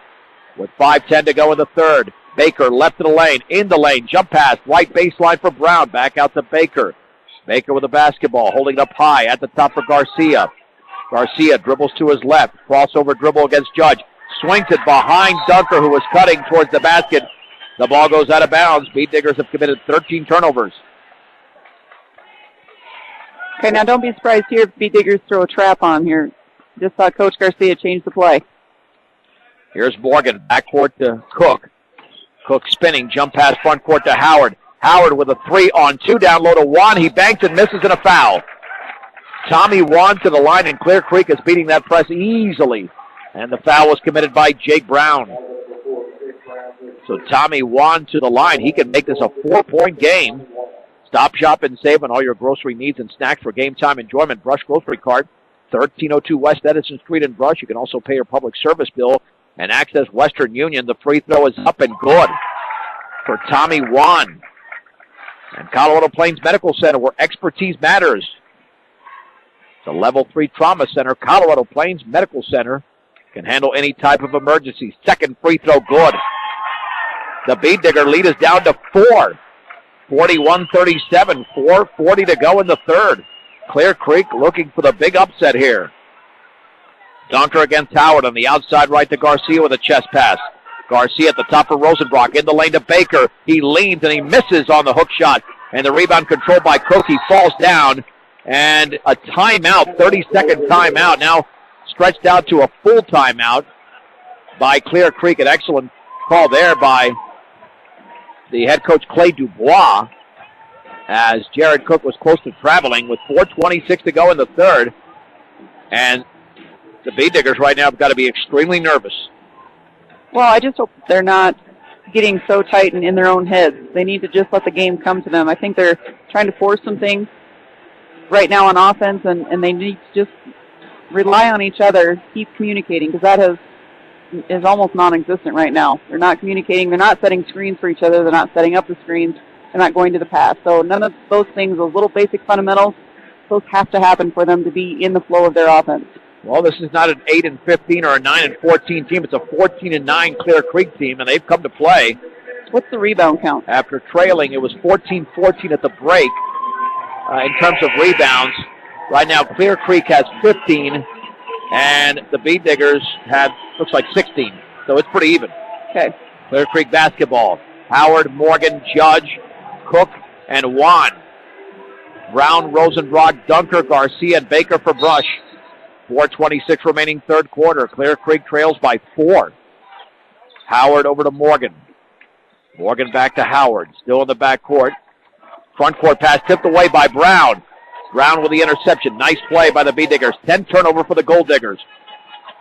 with 5:10 to go in the third. Baker left of the lane, in the lane. Jump pass, right baseline for Brown. Back out to Baker. Baker with the basketball, holding it up high at the top for Garcia. Garcia dribbles to his left. Crossover dribble against Judge. Swings it behind Dunker, who was cutting towards the basket. The ball goes out of bounds. Bee Diggers have committed 13 turnovers. Okay, now don't be surprised here if Bee Diggers throw a trap on here. Just saw Coach Garcia change the play. Here's Morgan, backcourt to Cook. Cook spinning, jump pass front court to Howard. Howard with a 3-on-2 down low to Juan. He banks and misses in a foul. Tommy Juan to the line, and Clear Creek is beating that press easily. And the foul was committed by Jake Brown. So Tommy Juan to the line. He can make this a 4-point game. Stop, shop, and save on all your grocery needs and snacks for game time enjoyment. Brush Grocery Cart, 1302 West Edison Street in Brush. You can also pay your public service bill and access Western Union. The free throw is up and good for Tommy Juan. And Colorado Plains Medical Center, where expertise matters. It's a level 3 trauma center. Colorado Plains Medical Center can handle any type of emergency. Second free throw good. The Bee Digger lead is down to 4. 41-37. 4:40 to go in the third. Clear Creek looking for the big upset here. Dunker against Howard on the outside right to Garcia with a chest pass. Garcia at the top of Rosenbrock. In the lane to Baker. He leans and he misses on the hook shot. And the rebound controlled by Cook. He falls down. And a timeout, 30-second timeout. Now stretched out to a full timeout by Clear Creek. An excellent call there by the head coach, Clay Dubois, as Jared Cook was close to traveling with 4:26 to go in the third. And the Bee Diggers right now have got to be extremely nervous. Well, I just hope they're not getting so tight and in their own heads. They need to just let the game come to them. I think they're trying to force some things right now on offense, and they need to just rely on each other, keep communicating, because that is almost non-existent right now. They're not communicating. They're not setting screens for each other. They're not setting up the screens. They're not going to the pass. So none of those things, those little basic fundamentals, those have to happen for them to be in the flow of their offense. Well, this is not an 8-15 or a 9-14 team. It's a 14-9 Clear Creek team, and they've come to play. What's the rebound count? After trailing, it was 14-14 at the break in terms of rebounds. Right now, Clear Creek has 15, and the Bee Diggers have, looks like 16. So it's pretty even. Okay. Clear Creek basketball. Howard, Morgan, Judge, Cook, and Juan. Brown, Rosenbrock, Dunker, Garcia, and Baker for Brush. 4:26 remaining third quarter. Clear Creek trails by 4. Howard over to Morgan. Morgan back to Howard. Still in the backcourt. Front court pass tipped away by Brown. Brown with the interception. Nice play by the Bee Diggers. 10 turnover for the Gold Diggers.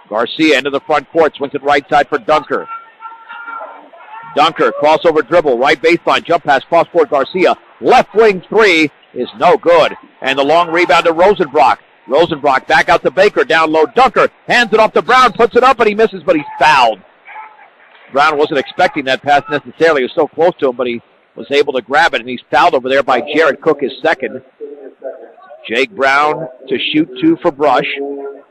Garcia into the front court. Swings it right side for Dunker. Dunker, crossover dribble, right baseline. Jump pass, cross court Garcia. Left wing 3 is no good. And the long rebound to Rosenbrock. Rosenbrock back out to Baker, down low. Dunker hands it off to Brown, puts it up, and he misses, but he's fouled. Brown wasn't expecting that pass necessarily. He was so close to him, but he was able to grab it, and he's fouled over there by Jared Cook, his second. Jake Brown to shoot 2 for Brush.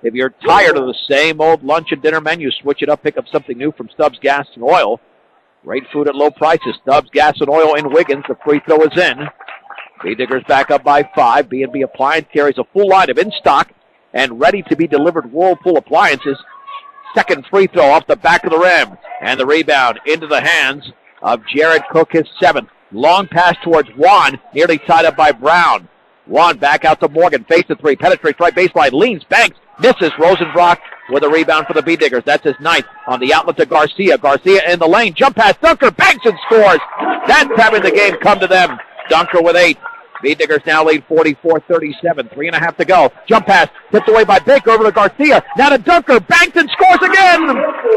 If you're tired of the same old lunch and dinner menu, switch it up, pick up something new from Stubbs Gas and Oil. Great food at low prices. Stubbs Gas and Oil in Wiggins. The free throw is in. B-Diggers back up by 5. B&B Appliance carries a full line of in-stock and ready-to-be-delivered Whirlpool appliances. Second free throw off the back of the rim. And the rebound into the hands of Jared Cook, his 7th. Long pass towards Juan, nearly tied up by Brown. Juan back out to Morgan, face the 3, penetrates right baseline, leans, banks, misses. Rosenbrock with a rebound for the B-Diggers. That's his 9th. On the outlet to Garcia. Garcia in the lane, jump pass, Dunker, banks and scores. That's having the game come to them. Dunker with 8. B-Diggers now lead 44-37. 3.5 to go. Jump pass, tipped away by Baker over to Garcia. Now to Dunker, banks and scores again.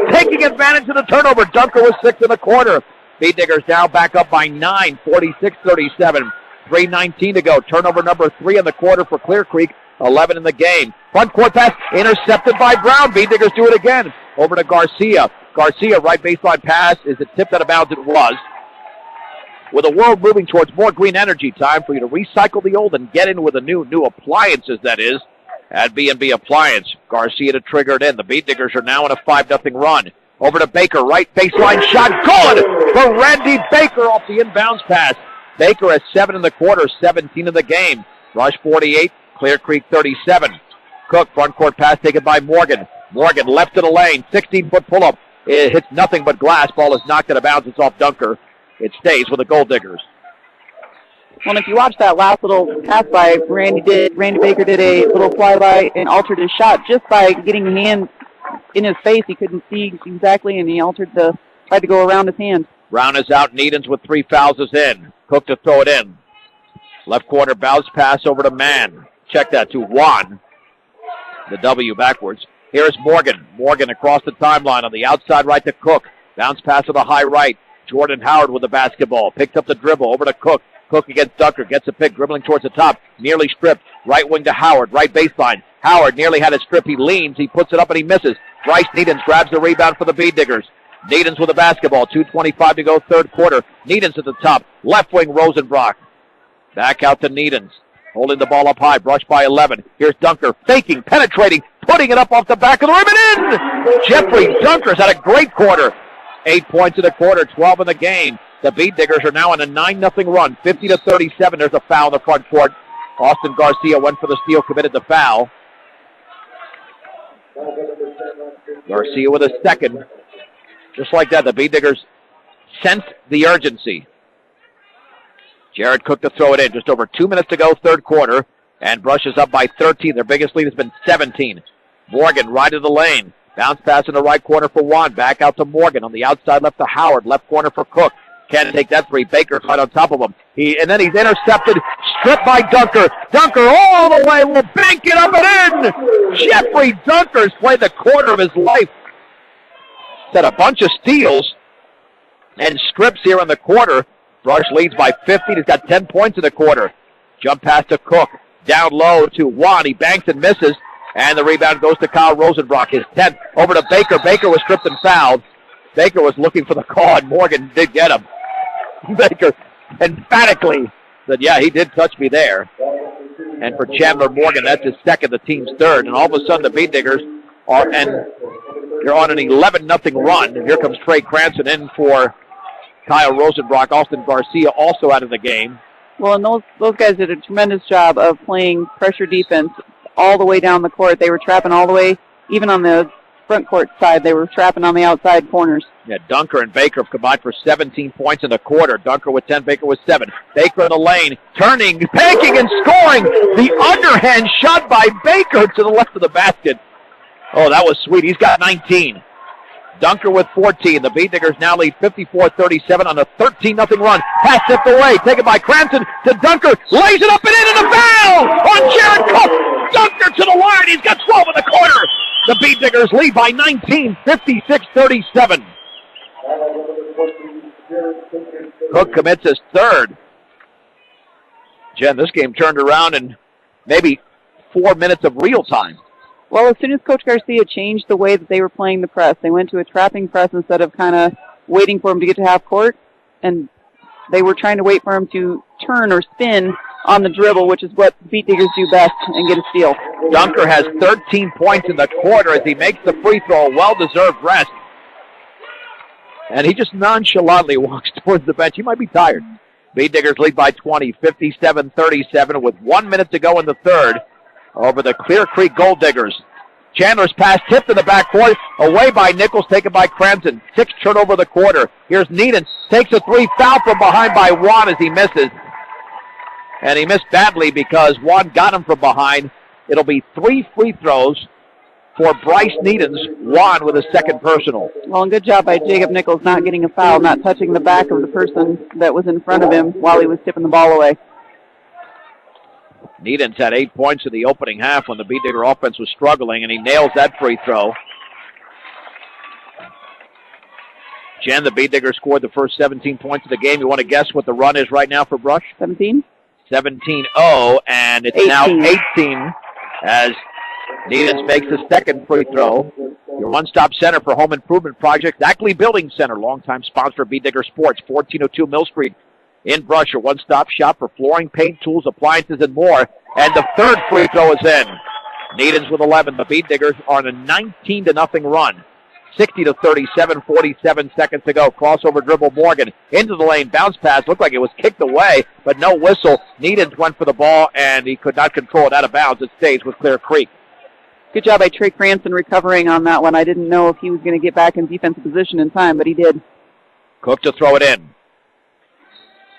Taking advantage of the turnover. Dunker was 6 in the quarter. B-Diggers now back up by 9, 46-37. 3:19 to go. Turnover number 3 in the quarter for Clear Creek. 11 in the game. Front court pass intercepted by Brown. B-Diggers do it again. Over to Garcia. Garcia, right baseline pass. Is it tipped out of bounds? It was. With the world moving towards more green energy, time for you to recycle the old and get in with the new appliances, that is, at B&B Appliance. Garcia to trigger it in. The B-Diggers are now in a 5-0 run. Over to Baker, right baseline shot, good for Randy Baker off the inbounds pass. Baker has 7 in the quarter, 17 in the game. Rush 48, Clear Creek 37. Cook, front court pass taken by Morgan. Morgan left to the lane, 16-foot pull-up. It hits nothing but glass. Ball is knocked out of bounds. It's off Dunker. It stays with the Gold Diggers. Well, if you watch that last little pass by Randy Baker did a little flyby and altered his shot just by getting hands in his face. He couldn't see exactly, and he tried to go around his hand. Brown is out. Needens with 3 fouls is in. Cook to throw it in. Left corner bounce pass over to Mann. Check that to Juan. The W backwards. Here's Morgan. Morgan across the timeline on the outside right to Cook. Bounce pass to the high right. Jordan Howard with the basketball. Picked up the dribble over to Cook. Cook against Dunker. Gets a pick. Dribbling towards the top. Nearly stripped. Right wing to Howard. Right baseline. Howard nearly had a strip. He leans. He puts it up and he misses. Bryce Needens grabs the rebound for the B-Diggers. Needens with the basketball. 2:25 to go, third quarter. Needens at the top. Left wing Rosenbrock. Back out to Needens. Holding the ball up high. Brushed by 11. Here's Dunker. Faking. Penetrating. Putting it up off the back of the rim and in! Jeffrey Dunker's had a great quarter. 8 points in the quarter. 12 in the game. The B-Diggers are now on a 9-0 run. 50-37. There's a foul in the front court. Austin Garcia went for the steal. Committed the foul. Garcia with a second. Just like that, the B-Diggers sensed the urgency. Jared Cook to throw it in. Just over 2 minutes to go, third quarter. And Brush is up by 13. Their biggest lead has been 17. Morgan right of the lane. Bounce pass in the right corner for Juan. Back out to Morgan. On the outside left to Howard. Left corner for Cook. Can't take that 3. Baker right on top of him. And then he's intercepted. Stripped by Dunker. Dunker all the way. Will bank it up and in. Jeffrey Dunker's played the quarter of his life. Set a bunch of steals and strips here in the quarter. Brush leads by 15. He's got 10 points in the quarter. Jump pass to Cook. Down low to Juan. He banks and misses. And the rebound goes to Kyle Rosenbrock, his 10th. Over to Baker. Baker was stripped and fouled. Baker was looking for the call, and Morgan did get him. Baker emphatically said, yeah, he did touch me there. And for Chandler Morgan, that's his second, the team's third. And all of a sudden, the B-Diggers are, and they're on an 11-0 run. And here comes Trey Cranston in for Kyle Rosenbrock. Austin Garcia also out of the game. Well, and those guys did a tremendous job of playing pressure defense all the way down the court. They were trapping all the way, even on the front court side, they were trapping on the outside corners. Yeah, Dunker and Baker have combined for 17 points in the quarter. Dunker with 10, Baker with 7. Baker in the lane, turning, banking, and scoring. The underhand shot by Baker to the left of the basket. Oh, that was sweet. He's got 19. Dunker with 14. The B-Diggers now lead 54-37 on a 13-0 run. Pass tipped away, taken by Cranston to Dunker. Lays it up and in, and a foul on Jared Cook. Dunker to the line. He's got 12 in the quarter. The B-Diggers lead by 19, 56-37. Cook commits his third. Jen, this game turned around in maybe 4 minutes of real time. Well, as soon as Coach Garcia changed the way that they were playing the press, they went to a trapping press instead of kind of waiting for him to get to half court, and they were trying to wait for him to turn or spin on the dribble, which is what Beet Diggers do best, and get a steal. Dunker has 13 points in the quarter as he makes the free throw, a well-deserved rest. And he just nonchalantly walks towards the bench. He might be tired. Beet Diggers lead by 20, 57-37 with 1 minute to go in the third over the Clear Creek Gold Diggers. Chandler's pass tipped in the backcourt, away by Nichols, taken by Cranston. 6 turnover of the quarter. Here's Needham, takes a three, foul from behind by Juan as he misses. And he missed badly because Juan got him from behind. It'll be 3 free throws for Bryce Needhams. Juan with a second personal. Well, and good job by Jacob Nichols not getting a foul, not touching the back of the person that was in front of him while he was tipping the ball away. Needhams had 8 points in the opening half when the Beet Digger offense was struggling, and he nails that free throw. Jen, the Beet Digger scored the first 17 points of the game. You want to guess what the run is right now for Brush? 17? 17-0, and it's 18. now 18 as Needhams makes the second free throw. Your one-stop center for home improvement projects, Ackley Building Center, longtime sponsor of Beet Digger Sports, 1402 Mill Street in Brush, your one-stop shop for flooring, paint, tools, appliances, and more. And the third free throw is in. Needhams with 11. The Beet Diggers are on a 19-0 run. 60-37, 47 seconds to go. Crossover dribble Morgan into the lane. Bounce pass. Looked like it was kicked away, but no whistle. Needhams went for the ball, and he could not control it out of bounds. It stays with Clear Creek. Good job by Trey Cranston recovering on that one. I didn't know if he was going to get back in defensive position in time, but he did. Cook to throw it in.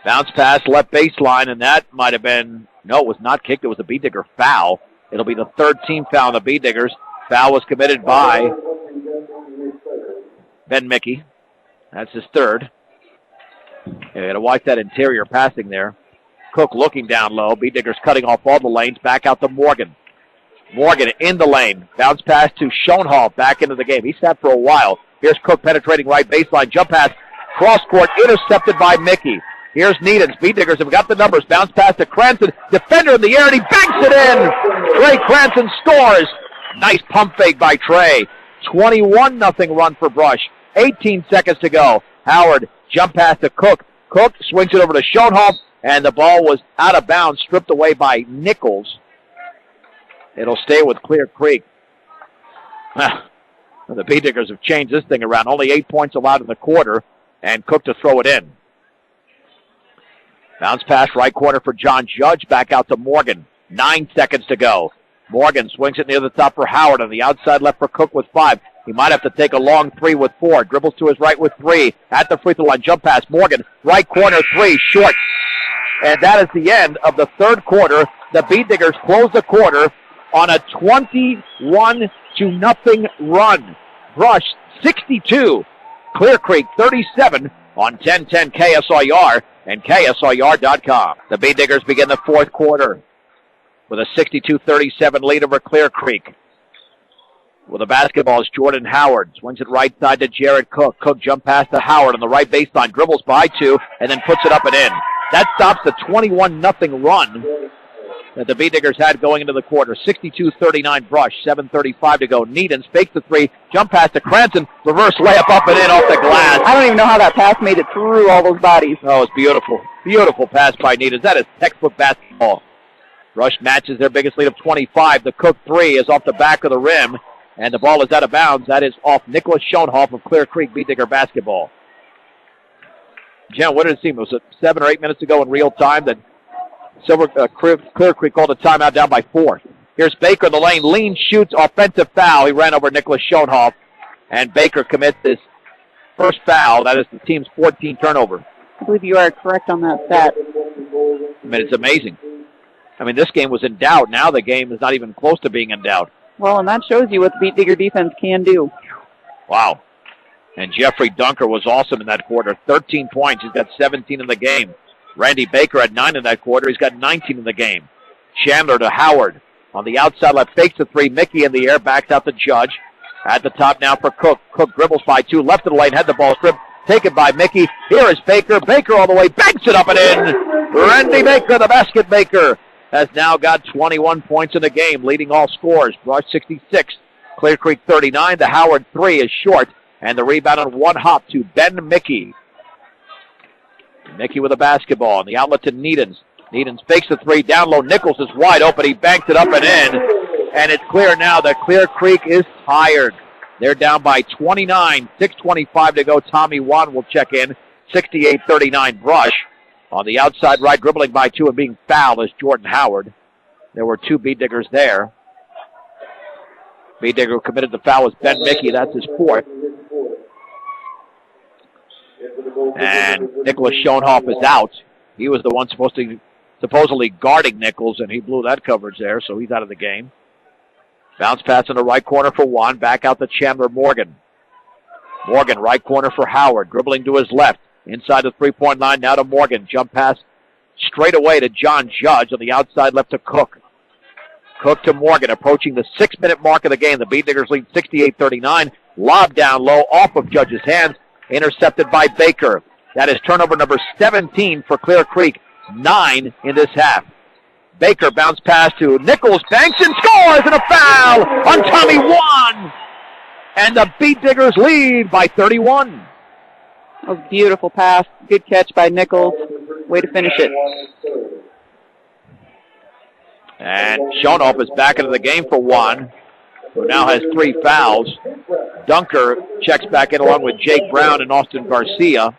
Bounce pass, left baseline, and that might have been, no, it was not kicked. It was a Beet Digger foul. It'll be the third team foul on the Beet Diggers. Foul was committed by Ben Mickey. That's his third. You got to watch that interior passing there. Cook looking down low. Beet Diggers cutting off all the lanes. Back out to Morgan. Morgan in the lane. Bounce pass to Schoenhall back into the game. He sat for a while. Here's Cook penetrating right baseline. Jump pass. Cross court intercepted by Mickey. Here's Needhams. Beet Diggers have got the numbers. Bounce pass to Cranston. Defender in the air, and he banks it in. Trey Cranston scores. Nice pump fake by Trey. 21-0 run for Brush. 18 seconds to go. Howard, jump pass to Cook. Cook swings it over to Schoenhoff, and the ball was out of bounds, stripped away by Nichols. It'll stay with Clear Creek. The Beet Diggers have changed this thing around. Only 8 points allowed in the quarter, and Cook to throw it in. Bounce pass right corner for John Judge. Back out to Morgan. 9 seconds to go. Morgan swings it near the top for Howard. On the outside left for Cook with 5. He might have to take a long 3 with 4. Dribbles to his right with 3. At the free throw line. Jump pass. Morgan. Right corner 3. Short. And that is the end of the third quarter. The Beet Diggers close the quarter on a 21-0 run. Brush 62. Clear Creek 37 on 1010 KSIR and KSIR.com. The Beet Diggers begin the fourth quarter with a 62-37 lead over Clear Creek. With the basketball is Jordan Howard. Swings it right side to Jared Cook. Cook jump pass to Howard on the right baseline. Dribbles by 2 and then puts it up and in. That stops the 21-0 run that the Beet Diggers had going into the quarter. 62-39 Brush. 7:35 to go. Needhams fakes the 3. Jump pass to Cranston. Reverse layup up and in off the glass. I don't even know how that pass made it through all those bodies. Oh, it's beautiful. Beautiful pass by Needhams. That is textbook basketball. Brush matches their biggest lead of 25. The Cook 3 is off the back of the rim, and the ball is out of bounds. That is off Nicholas Schoenhoff of Clear Creek Beet Digger basketball. Jen, what did it seem? Was it 7 or 8 minutes ago in real time that Clear Creek called a timeout down by 4? Here's Baker in the lane. Lean shoots, offensive foul. He ran over Nicholas Schoenhoff, and Baker commits his first foul. That is the team's 14th turnover. I believe you are correct on that stat. I mean, it's amazing. I mean, this game was in doubt. Now the game is not even close to being in doubt. Well, and that shows you what the Beet Digger defense can do. Wow. And Jeffrey Dunker was awesome in that quarter. 13 points. He's got 17 in the game. Randy Baker had 9 in that quarter. He's got 19 in the game. Chandler to Howard. On the outside left, fakes the 3. Mickey in the air, backs out to Judge. At the top now for Cook. Cook dribbles by 2. Left of the lane, had the ball stripped. Taken by Mickey. Here is Baker. Baker all the way. Banks it up and in. Randy Baker, the basket maker, has now got 21 points in the game, leading all scorers. Brush 66. Clear Creek 39. The Howard 3 is short. And the rebound on one hop to Ben Mickey. Mickey with a basketball. And the outlet to Needhams. Needens fakes the three, down low. Nichols is wide open. He banks it up and in. And it's clear now that Clear Creek is tired. They're down by 29, 6:25 to go. Tommy Wan will check in, 68-39 Brush. On the outside right, dribbling by two and being fouled is Jordan Howard. There were two Bead Diggers there. Bead Digger who committed the foul was Ben Mickey. That's his fourth. And Nicholas Schoenhoff is out. He was the one supposedly guarding Nichols, and he blew that coverage there, so he's out of the game. Bounce pass in the right corner for Juan. Back out to Chandler Morgan. Morgan, right corner for Howard. Dribbling to his left. Inside the three-point line, now to Morgan. Jump pass straight away to John Judge. On the outside, left to Cook. Cook to Morgan, approaching the 6-minute mark of the game. The Bead Diggers lead 68-39. Lob down low off of Judge's hands. Intercepted by Baker. That is turnover number 17 for Clear Creek. 9 in this half. Baker bounce pass to Nichols, banks and scores, and a foul on Tommy Wan. And the Bead Diggers lead by 31. That was a beautiful pass. Good catch by Nichols. Way to finish it. And Schoenhoff is back into the game for Wan, who now has 3 fouls. Dunker checks back in along with Jake Brown and Austin Garcia.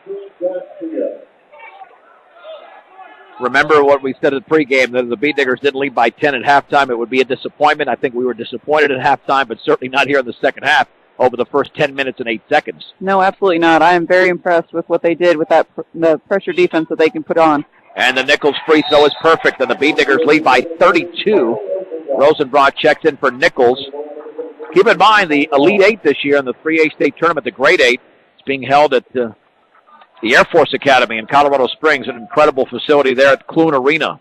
Remember what we said at pregame, that if the Bead Diggers didn't lead by 10 at halftime, it would be a disappointment. I think we were disappointed at halftime, but certainly not here in the second half over the first 10 minutes and 8 seconds. No, absolutely not. I am very impressed with what they did with that the pressure defense that they can put on. And the Nichols free throw is perfect, and the Bead Diggers lead by 32. Rosenbrock checks in for Nichols. Keep in mind, the Elite 8 this year in the 3A state tournament, the Grade 8, is being held at the Air Force Academy in Colorado Springs, an incredible facility there at Clune Arena.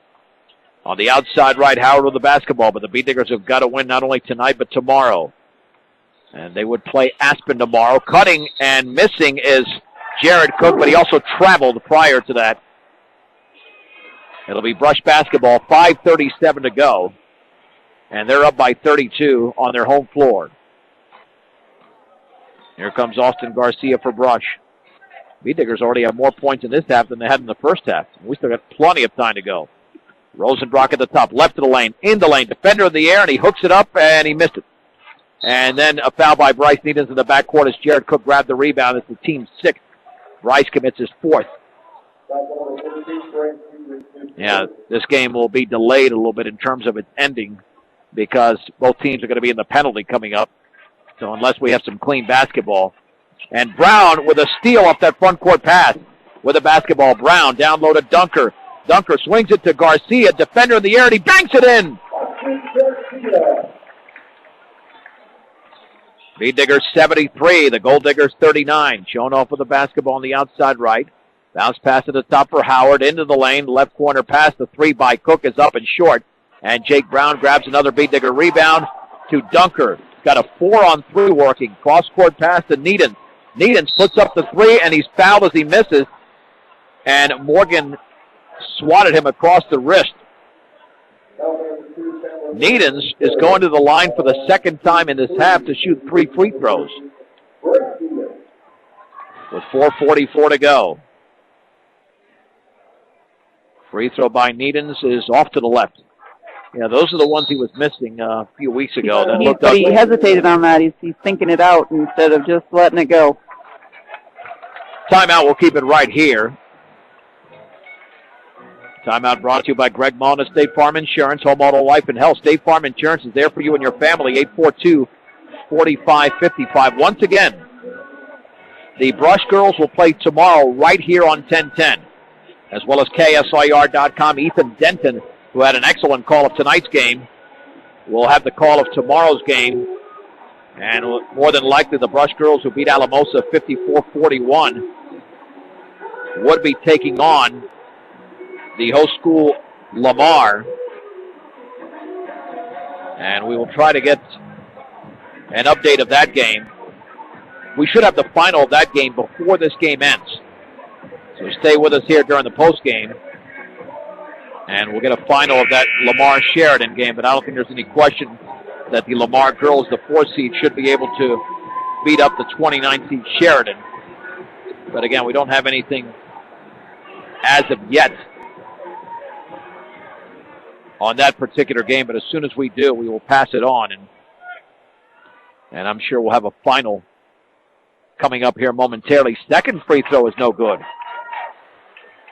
On the outside right, Howard with the basketball, but the Bead Diggers have got to win not only tonight but tomorrow. And they would play Aspen tomorrow. Cutting and missing is Jared Cook, but he also traveled prior to that. It'll be Brush basketball, 5:37 to go. And they're up by 32 on their home floor. Here comes Austin Garcia for Brush. Bead Diggers already have more points in this half than they had in the first half. We still got plenty of time to go. Rosenbrock at the top, left of the lane, in the lane, defender in the air, and he hooks it up, and he missed it. And then a foul by Bryce Needens in the backcourt as Jared Cook grabbed the rebound. It's the team's 6th. Bryce commits his 4th. Yeah, this game will be delayed a little bit in terms of its ending because both teams are going to be in the penalty coming up. So unless we have some clean basketball. And Brown with a steal off that front court pass with a basketball. Brown down low to Dunker. Dunker swings it to Garcia, defender in the air, and he banks it in. Bead Diggers 73, the Gold Diggers 39. Schoenhoff with the basketball on the outside right. Bounce pass to the top for Howard, into the lane, left corner pass, the 3 by Cook is up and short. And Jake Brown grabs another Bead Digger rebound to Dunker. Got a 4-on-3 working. Cross-court pass to Needens. Needens puts up the 3, and he's fouled as he misses. And Morgan swatted him across the wrist. Needens is going to the line for the second time in this half to shoot 3 free throws. With 4:44 to go. Free throw by Needens is off to the left. Yeah, those are the ones he was missing a few weeks ago. He hesitated on that. He's thinking it out instead of just letting it go. Timeout, we'll keep it right here. Timeout brought to you by Greg Mullen of State Farm Insurance, Home Auto Life and Health. State Farm Insurance is there for you and your family, 842-4555. Once again, the Brush girls will play tomorrow right here on 1010, as well as KSIR.com. Ethan Denton, who had an excellent call of tonight's game, will have the call of tomorrow's game. And more than likely, the Brush girls, who beat Alamosa 54-41, would be taking on the host school, Lamar. And we will try to get an update of that game. We should have the final of that game before this game ends. So stay with us here during the post game. And we'll get a final of that Lamar-Sheridan game. But I don't think there's any question that the Lamar girls, the 4 seed, should be able to beat up the 29 seed Sheridan. But again, we don't have anything as of yet on that particular game, but as soon as we do, we will pass it on, and I'm sure we'll have a final coming up here momentarily. Second free throw is no good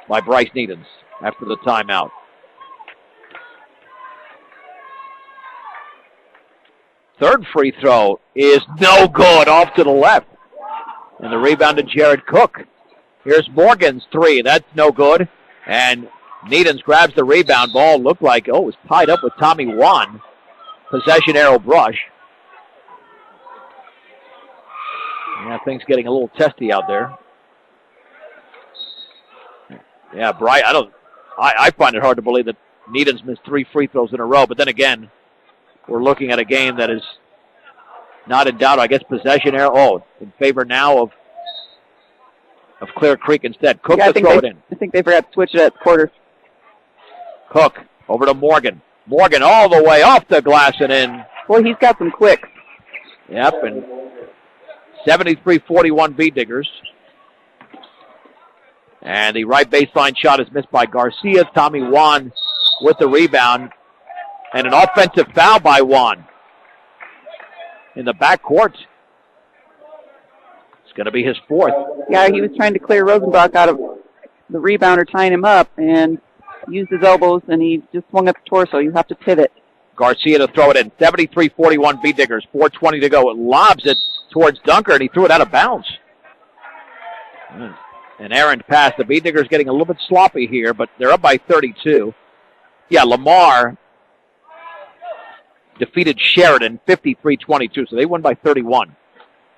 by Bryce Needens after the timeout. Third free throw is no good, off to the left. And the rebound to Jared Cook. Here's Morgan's three. That's no good. And Needens grabs the rebound. Ball looked like, it was tied up with Tommy Wan. Possession arrow brush. Yeah, things getting a little testy out there. Yeah, Bryce, I find it hard to believe that Needens missed 3 free throws in a row. But then again, we're looking at a game that is not in doubt. I guess possession arrow, in favor now of Clear Creek instead. Cook to throw it in. I think they forgot to switch it at the quarter. Cook over to Morgan. Morgan all the way off the glass and in. Well, he's got some quicks. Yep, and 73-41 Bee Diggers. And the right baseline shot is missed by Garcia. Tommy Wan with the rebound. And an offensive foul by Wan in the backcourt. It's going to be his 4th. Yeah, he was trying to clear Rosenbach out of the rebounder, tying him up, and used his elbows, and he just swung at the torso. You have to pivot. Garcia to throw it in. 73-41 Bee Diggers. 4:20 to go. It lobs it towards Dunker, and he threw it out of bounds. An errant pass. The Bee Diggers getting a little bit sloppy here, but they're up by 32. Yeah, Lamar defeated Sheridan 53-22, so they won by 31.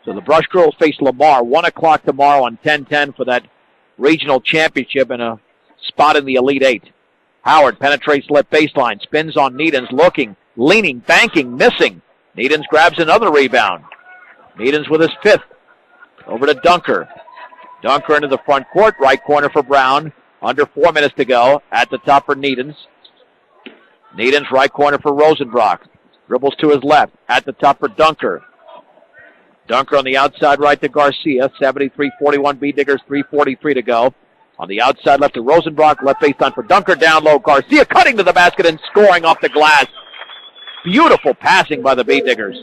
So the Brush Girls face Lamar 1 o'clock tomorrow on 10-10 for that regional championship and a spot in the Elite Eight. Howard penetrates left baseline, spins on Needens, looking, leaning, banking, missing. Needens grabs another rebound. Needens with his 5th. Over to Dunker. Dunker into the front court, right corner for Brown. Under 4 minutes to go. At the top for Needens. Needens right corner for Rosenbrock. Dribbles to his left. At the top for Dunker. Dunker on the outside right to Garcia. 73-41 Bee Diggers, 3:43 to go. On the outside left to Rosenbrock. Left baseline for Dunker. Down low. Garcia cutting to the basket and scoring off the glass. Beautiful passing by the Bee Diggers.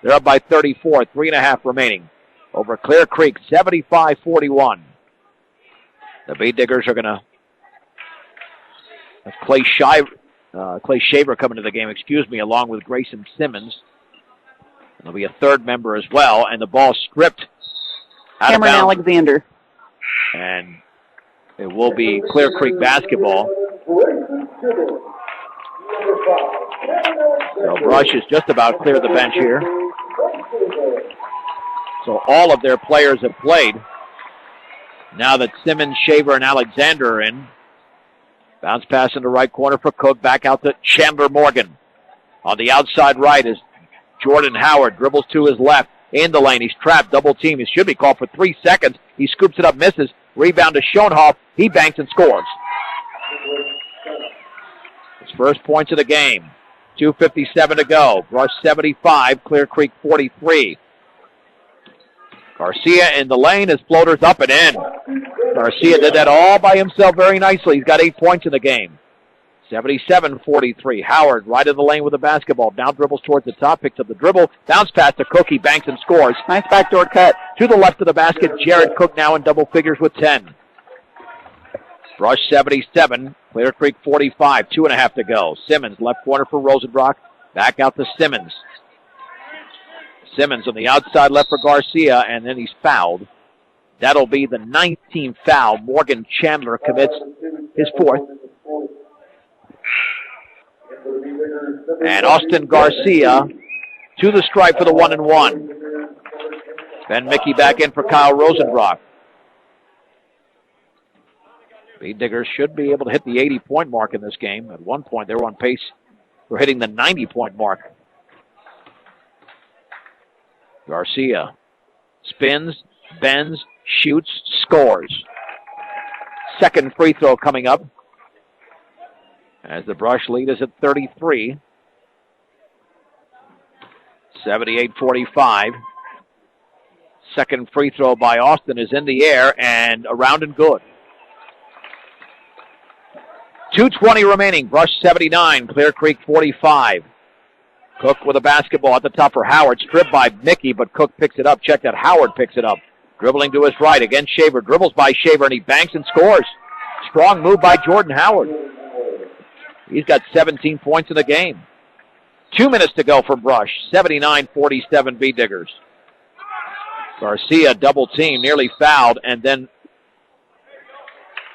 They're up by 34. 3.5 remaining. Over Clear Creek. 75-41. The Bee Diggers are going to have Clay Shaver coming to the game, along with Grayson Simmons. There'll be a 3rd member as well, and the ball stripped out Cameron of bounds. Alexander. And it will be Clear Creek basketball. So Brush is just about clear of the bench here. So all of their players have played. Now that Simmons, Shaver, and Alexander are in. Bounce pass in the right corner for Cook. Back out to Chandler Morgan. On the outside right is Jordan Howard. Dribbles to his left. In the lane. He's trapped. Double team. He should be called for 3 seconds. He scoops it up. Misses. Rebound to Schoenhoff. He banks and scores. His first points of the game. 2:57 to go. Brush 75. Clear Creek 43. Garcia in the lane. His floater's up and in. Garcia did that all by himself very nicely. He's got 8 points in the game. 77-43. Howard right in the lane with the basketball. Down dribbles towards the top. Picks up the dribble. Bounce pass to Cook. He banks and scores. Nice backdoor cut. To the left of the basket. Jared Cook now in double figures with 10. Brush 77. Clear Creek 45. 2.5 to go. Simmons left corner for Rosenbrock. Back out to Simmons. Simmons on the outside left for Garcia, and then he's fouled. That'll be the 19th foul. Morgan Chandler commits his 4th. And Austin Garcia to the stripe for the 1-and-1. Ben Mickey back in for Kyle Rosenbrock. Bee Diggers should be able to hit the 80-point mark in this game. At one point, they were on pace for hitting the 90-point mark. Garcia spins, bends, shoots, scores. Second free throw coming up as the Brush lead is at 33. 78-45. Second free throw by Austin is in the air and around and good. 2:20 remaining. Brush 79, Clear Creek 45. Cook with a basketball at the top for Howard. Stripped by Mickey, but Cook picks it up. Check that. Howard picks it up. Dribbling to his right. Again, Shaver. Dribbles by Shaver, and he banks and scores. Strong move by Jordan Howard. He's got 17 points in the game. 2 minutes to go for Brush. 79-47 Bee Diggers. Garcia double team, nearly fouled, and then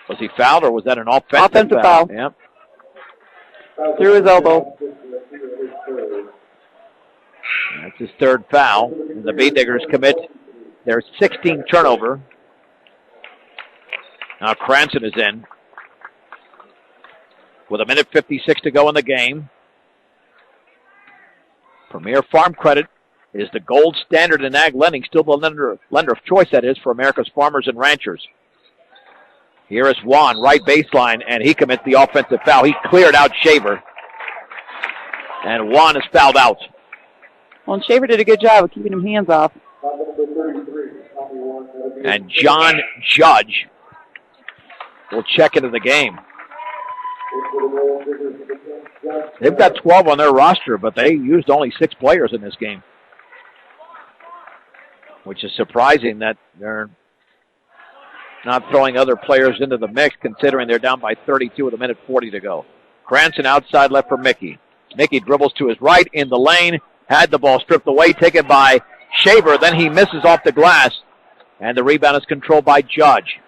was he fouled or was that an offensive foul? Yep. Through his elbow. That's his third foul. And the Bee Diggers commit their 16th turnover. Now Cranston is in with 1:56 to go in the game. Premier Farm Credit is the gold standard in ag lending, still the lender of choice, that is, for America's farmers and ranchers. Here is Juan, right baseline, and he commits the offensive foul. He cleared out Shaver, and Juan is fouled out. Well, and Shaver did a good job of keeping him hands off. And John Judge will check into the game. They've got 12 on their roster, but they used only 6 players in this game, which is surprising that they're not throwing other players into the mix, considering they're down by 32 with 1:40 to go. Cranston outside left for Mickey. Mickey dribbles to his right in the lane, had the ball stripped away, taken by Shaver, then he misses off the glass, and the rebound is controlled by Judge.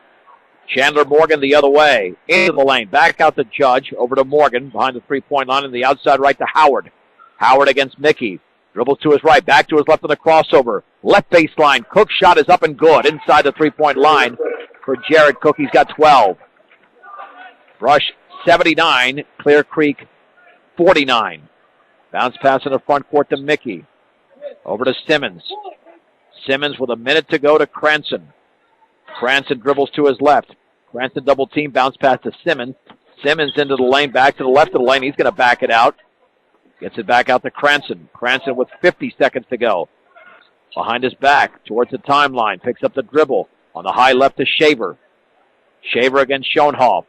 Chandler Morgan the other way, into the lane, back out to Judge, over to Morgan, behind the three-point line, and the outside right to Howard. Howard against Mickey. Dribbles to his right, back to his left on the crossover. Left baseline, Cook's shot is up and good, inside the three-point line for Jared Cook. He's got 12. Brush 79, Clear Creek 49. Bounce pass in the front court to Mickey. Over to Simmons. Simmons with 1 minute to go to Cranston. Cranston dribbles to his left. Cranston double team, bounce pass to Simmons. Simmons into the lane, back to the left of the lane. He's going to back it out. Gets it back out to Cranston. Cranston with 50 seconds to go. Behind his back, towards the timeline. Picks up the dribble. On the high left to Shaver. Shaver against Schoenhoff.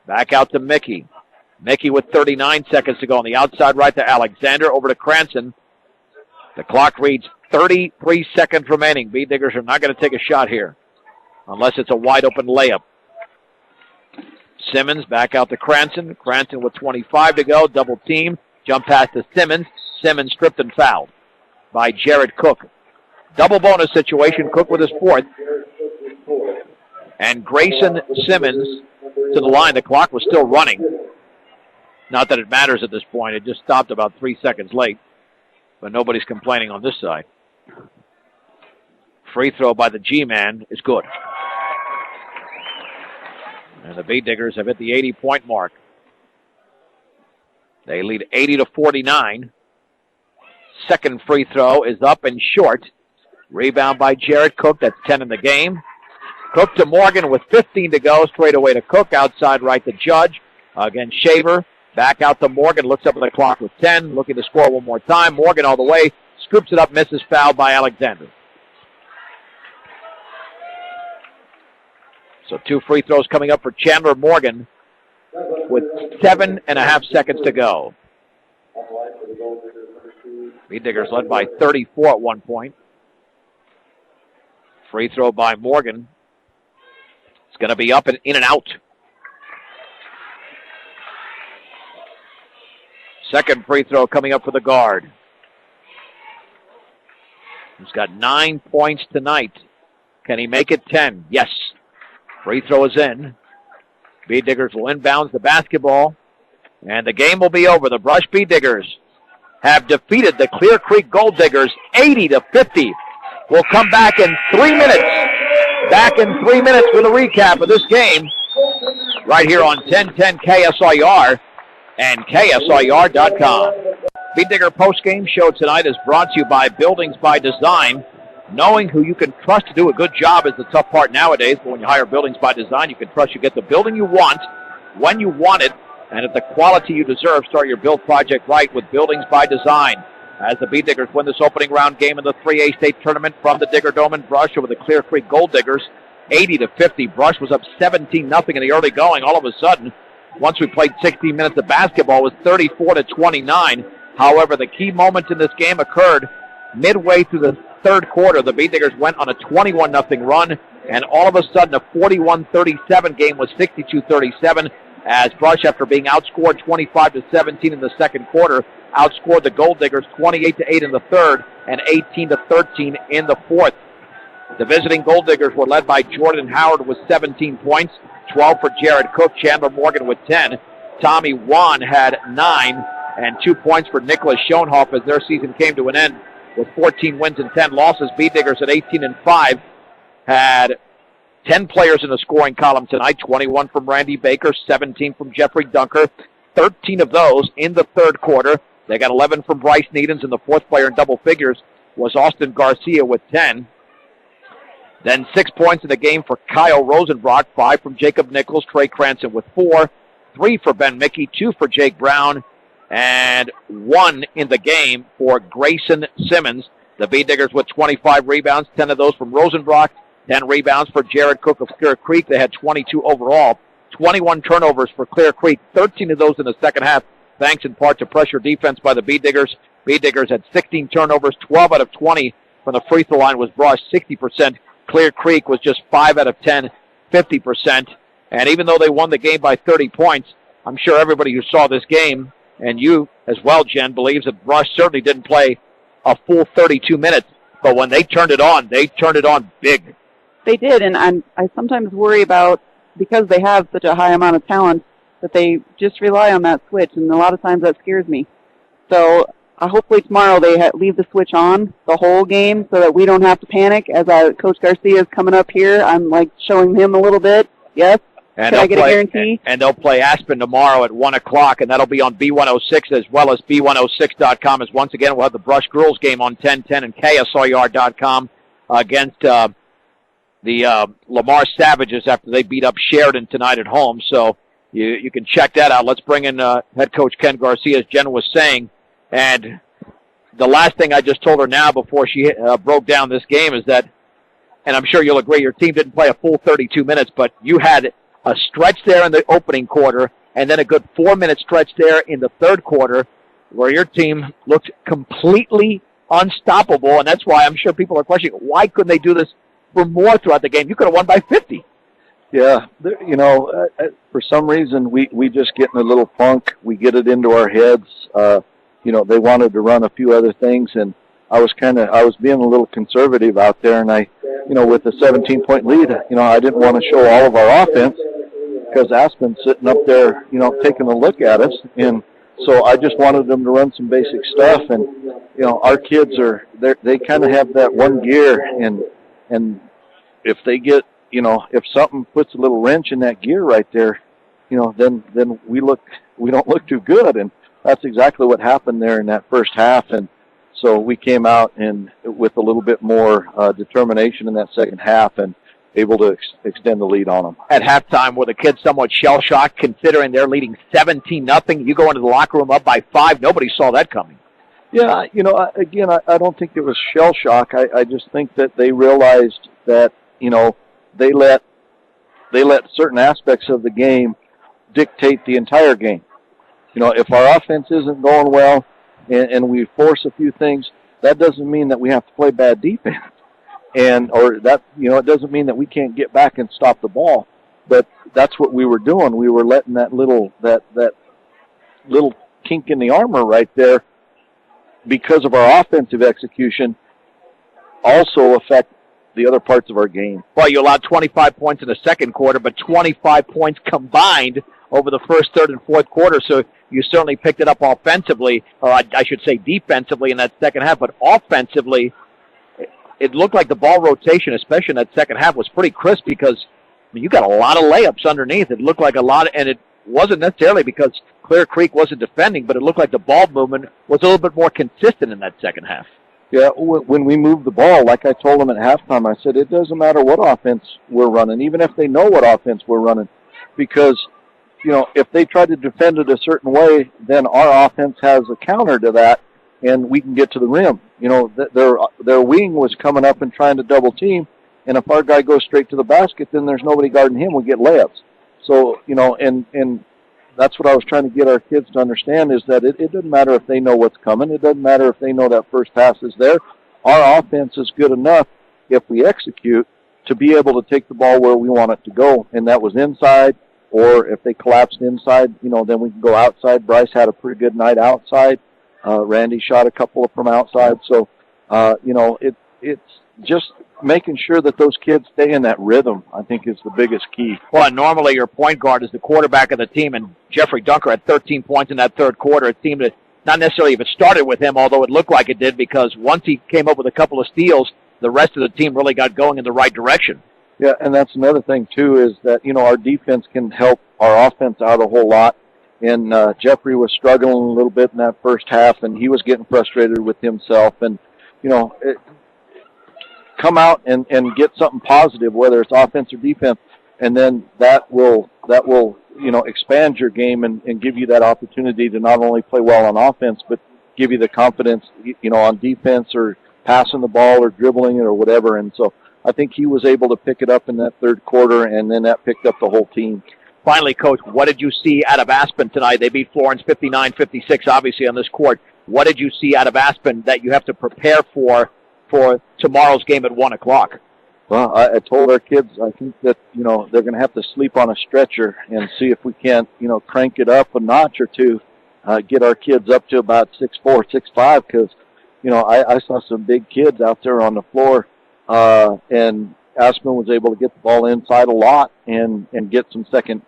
Back out to Mickey. Mickey with 39 seconds to go. On the outside right to Alexander. Over to Cranston. The clock reads 33 seconds remaining. Bee Diggers are not going to take a shot here, unless it's a wide open layup. Simmons back out to Cranston. Cranston with 25 to go. Double team. Jump pass to Simmons. Simmons stripped and fouled by Jared Cook. Double bonus situation. Cook with his fourth. And Grayson Simmons to the line. The clock was still running. Not that it matters at this point. It just stopped about 3 seconds late. But nobody's complaining on this side. Free throw by the G-Man is good. And the Bee Diggers have hit the 80-point mark. They lead 80-49. Second free throw is up and short. Rebound by Jared Cook. That's 10 in the game. Cook to Morgan with 15 to go. Straight away to Cook. Outside right to Judge. Again, Shaver. Back out to Morgan. Looks up at the clock with 10. Looking to score one more time. Morgan all the way. Scoops it up. Misses. Fouled by Alexander. So 2 free throws coming up for Chandler Morgan with 7.5 seconds to go. Bee Diggers led by 34 at one point. Free throw by Morgan. It's going to be up and in and out. Second free throw coming up for the guard. He's got 9 points tonight. Can he make it 10? Yes. Free throw is in. Bee Diggers will inbounds the basketball, and the game will be over. The Brush Bee Diggers have defeated the Clear Creek Gold Diggers 80-50. We'll come back in 3 minutes. Back in 3 minutes with a recap of this game right here on 1010 KSIR and KSIR.com. Bee Digger postgame show tonight is brought to you by Buildings by Design. Knowing who you can trust to do a good job is the tough part nowadays, but when you hire Buildings by Design, you can trust you get the building you want, when you want it, and at the quality you deserve. Start your build project right with Buildings by Design. As the Bee Diggers win this opening round game in the 3A state tournament from the Digger Dome in Brush over the Clear Creek Gold Diggers, 80-50. Brush was up 17-0 in the early going. All of a sudden, once we played 16 minutes of basketball, was 34-29. However, the key moment in this game occurred midway through the third quarter. The Beet Diggers went on a 21-0 run, and all of a sudden a 41-37 game was 62-37 as Brush, after being outscored 25-17 in the second quarter, outscored the Gold Diggers 28-8 in the third and 18-13 in the fourth. The visiting Gold Diggers were led by Jordan Howard with 17 points, 12 for Jared Cook, Chandler Morgan with 10. Tommy Wan had 9 and 2 points for Nicholas Schoenhoff as their season came to an end with 14 wins and 10 losses. Beet Diggers at 18-5 had 10 players in the scoring column tonight, 21 from Randy Baker, 17 from Jeffrey Dunker, 13 of those in the third quarter. They got 11 from Bryce Needens, and the fourth player in double figures was Austin Garcia with 10. Then 6 points in the game for Kyle Rosenbrock, 5 from Jacob Nichols, Trey Cranston with 4, 3 for Ben Mickey, 2 for Jake Brown, and 1 in the game for Grayson Simmons. The Beet Diggers with 25 rebounds, 10 of those from Rosenbrock, 10 rebounds for Jared Cook of Clear Creek. They had 22 overall. 21 turnovers for Clear Creek, 13 of those in the second half, thanks in part to pressure defense by the Beet Diggers. Beet Diggers had 16 turnovers, 12 out of 20 from the free throw line was Brush, 60%. Clear Creek was just 5 out of 10, 50%. And even though they won the game by 30 points, I'm sure everybody who saw this game, and you as well, Jen, believes that Brush certainly didn't play a full 32 minutes. But when they turned it on big. They did, and I sometimes worry about, because they have such a high amount of talent, that they just rely on that switch, and a lot of times that scares me. So hopefully tomorrow they leave the switch on the whole game so that we don't have to panic. As Coach Garcia is coming up here, I'm like showing him a little bit. Yes? And can I get a guarantee? And they'll play Aspen tomorrow at 1 o'clock, and that'll be on B106 as well as B106.com. As once again, we'll have the Brush Girls game on 1010 and KSRR.com against the Lamar Savages after they beat up Sheridan tonight at home. So you can check that out. Let's bring in head coach Ken Garcia, as Jen was saying. And the last thing I just told her now before she broke down this game is that, and I'm sure you'll agree, your team didn't play a full 32 minutes, but you had a stretch there in the opening quarter and then a good 4-minute stretch there in the third quarter where your team looked completely unstoppable, and that's why I'm sure people are questioning, why couldn't they do this for more throughout the game? You could have won by 50. Yeah, for some reason we just get in a little funk. We get it into our heads. They wanted to run a few other things, and I was being a little conservative out there, and with a 17-point lead, I didn't want to show all of our offense because Aspen's sitting up there, taking a look at us, and so I just wanted them to run some basic stuff, and our kids they kind of have that one gear, and if they get, if something puts a little wrench in that gear right there, then we don't look too good, and that's exactly what happened there in that first half, and so we came out and with a little bit more determination in that second half and able to extend the lead on them. At halftime, were the kids somewhat shell-shocked considering they're leading 17-0? You go into the locker room up by 5. Nobody saw that coming. Yeah, I don't think it was shell shock. I just think that they realized that, they let certain aspects of the game dictate the entire game. If our offense isn't going well and we force a few things, that doesn't mean that we have to play bad defense. It doesn't mean that we can't get back and stop the ball. But that's what we were doing. We were letting that little kink in the armor right there, because of our offensive execution, also affect the other parts of our game. Well, you allowed 25 points in the second quarter, but 25 points combined over the first, third, and fourth quarter, so you certainly picked it up offensively, or I should say defensively in that second half, but offensively, it looked like the ball rotation, especially in that second half, was pretty crisp because you got a lot of layups underneath. It looked like a lot, and it wasn't necessarily because Clear Creek wasn't defending, but it looked like the ball movement was a little bit more consistent in that second half. Yeah, when we moved the ball, like I told them at halftime, I said, it doesn't matter what offense we're running, even if they know what offense we're running, because, if they try to defend it a certain way, then our offense has a counter to that, and we can get to the rim. Their wing was coming up and trying to double team, and if our guy goes straight to the basket, then there's nobody guarding him. We get layups. So, and that's what I was trying to get our kids to understand, is that it doesn't matter if they know what's coming. It doesn't matter if they know that first pass is there. Our offense is good enough, if we execute, to be able to take the ball where we want it to go, and that was inside, or if they collapsed inside, then we can go outside. Bryce had a pretty good night outside. Randy shot a couple from outside. So, it's just making sure that those kids stay in that rhythm, I think, is the biggest key. Well, normally your point guard is the quarterback of the team, and Jeffrey Dunker had 13 points in that third quarter. It seemed to not necessarily even started with him, although it looked like it did, because once he came up with a couple of steals, the rest of the team really got going in the right direction. Yeah, and that's another thing, too, is that, our defense can help our offense out a whole lot. And Jeffrey was struggling a little bit in that first half, and he was getting frustrated with himself. And, come out and get something positive, whether it's offense or defense, and then that will expand your game and give you that opportunity to not only play well on offense, but give you the confidence, on defense or passing the ball or dribbling it or whatever. And so I think he was able to pick it up in that third quarter, and then that picked up the whole team. Finally, Coach, what did you see out of Aspen tonight? They beat Florence 59-56, obviously, on this court. What did you see out of Aspen that you have to prepare for tomorrow's game at 1 o'clock? Well, I told our kids, I think that, they're going to have to sleep on a stretcher and see if we can't, crank it up a notch or two, get our kids up to about 6'4", 6'5", because, I saw some big kids out there on the floor, and Aspen was able to get the ball inside a lot and get some second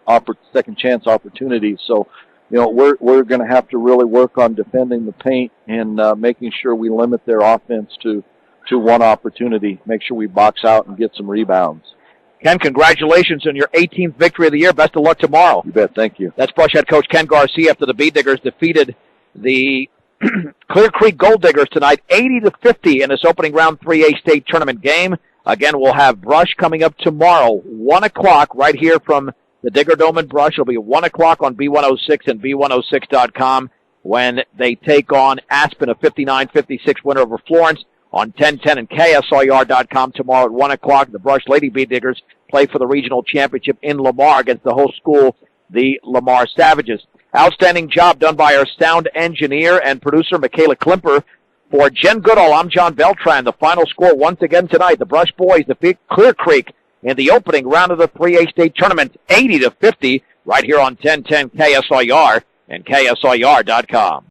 chance opportunities. So, we're going to have to really work on defending the paint and making sure we limit their offense to one opportunity, make sure we box out and get some rebounds. Ken, congratulations on your 18th victory of the year. Best of luck tomorrow. You bet. Thank you. That's Brush head coach Ken Garcia after the Bee Diggers defeated the Clear Creek Gold Diggers tonight, 80-50 in this opening round 3A state tournament game. Again, we'll have Brush coming up tomorrow, 1 o'clock, right here from the Digger Dome in Brush. It'll be 1 o'clock on B106 and B106.com when they take on Aspen, a 59-56 winner over Florence, on 1010 and KSIR.com tomorrow at 1 o'clock. The Brush Lady Bee Diggers play for the regional championship in Lamar against the host school, the Lamar Savages. Outstanding job done by our sound engineer and producer, Michaela Klimper. For Jen Goodall, I'm John Beltran. The final score once again tonight, the Brush boys defeat Clear Creek in the opening round of the 3A state tournament, 80-50, right here on 1010 KSIR and KSIR.com.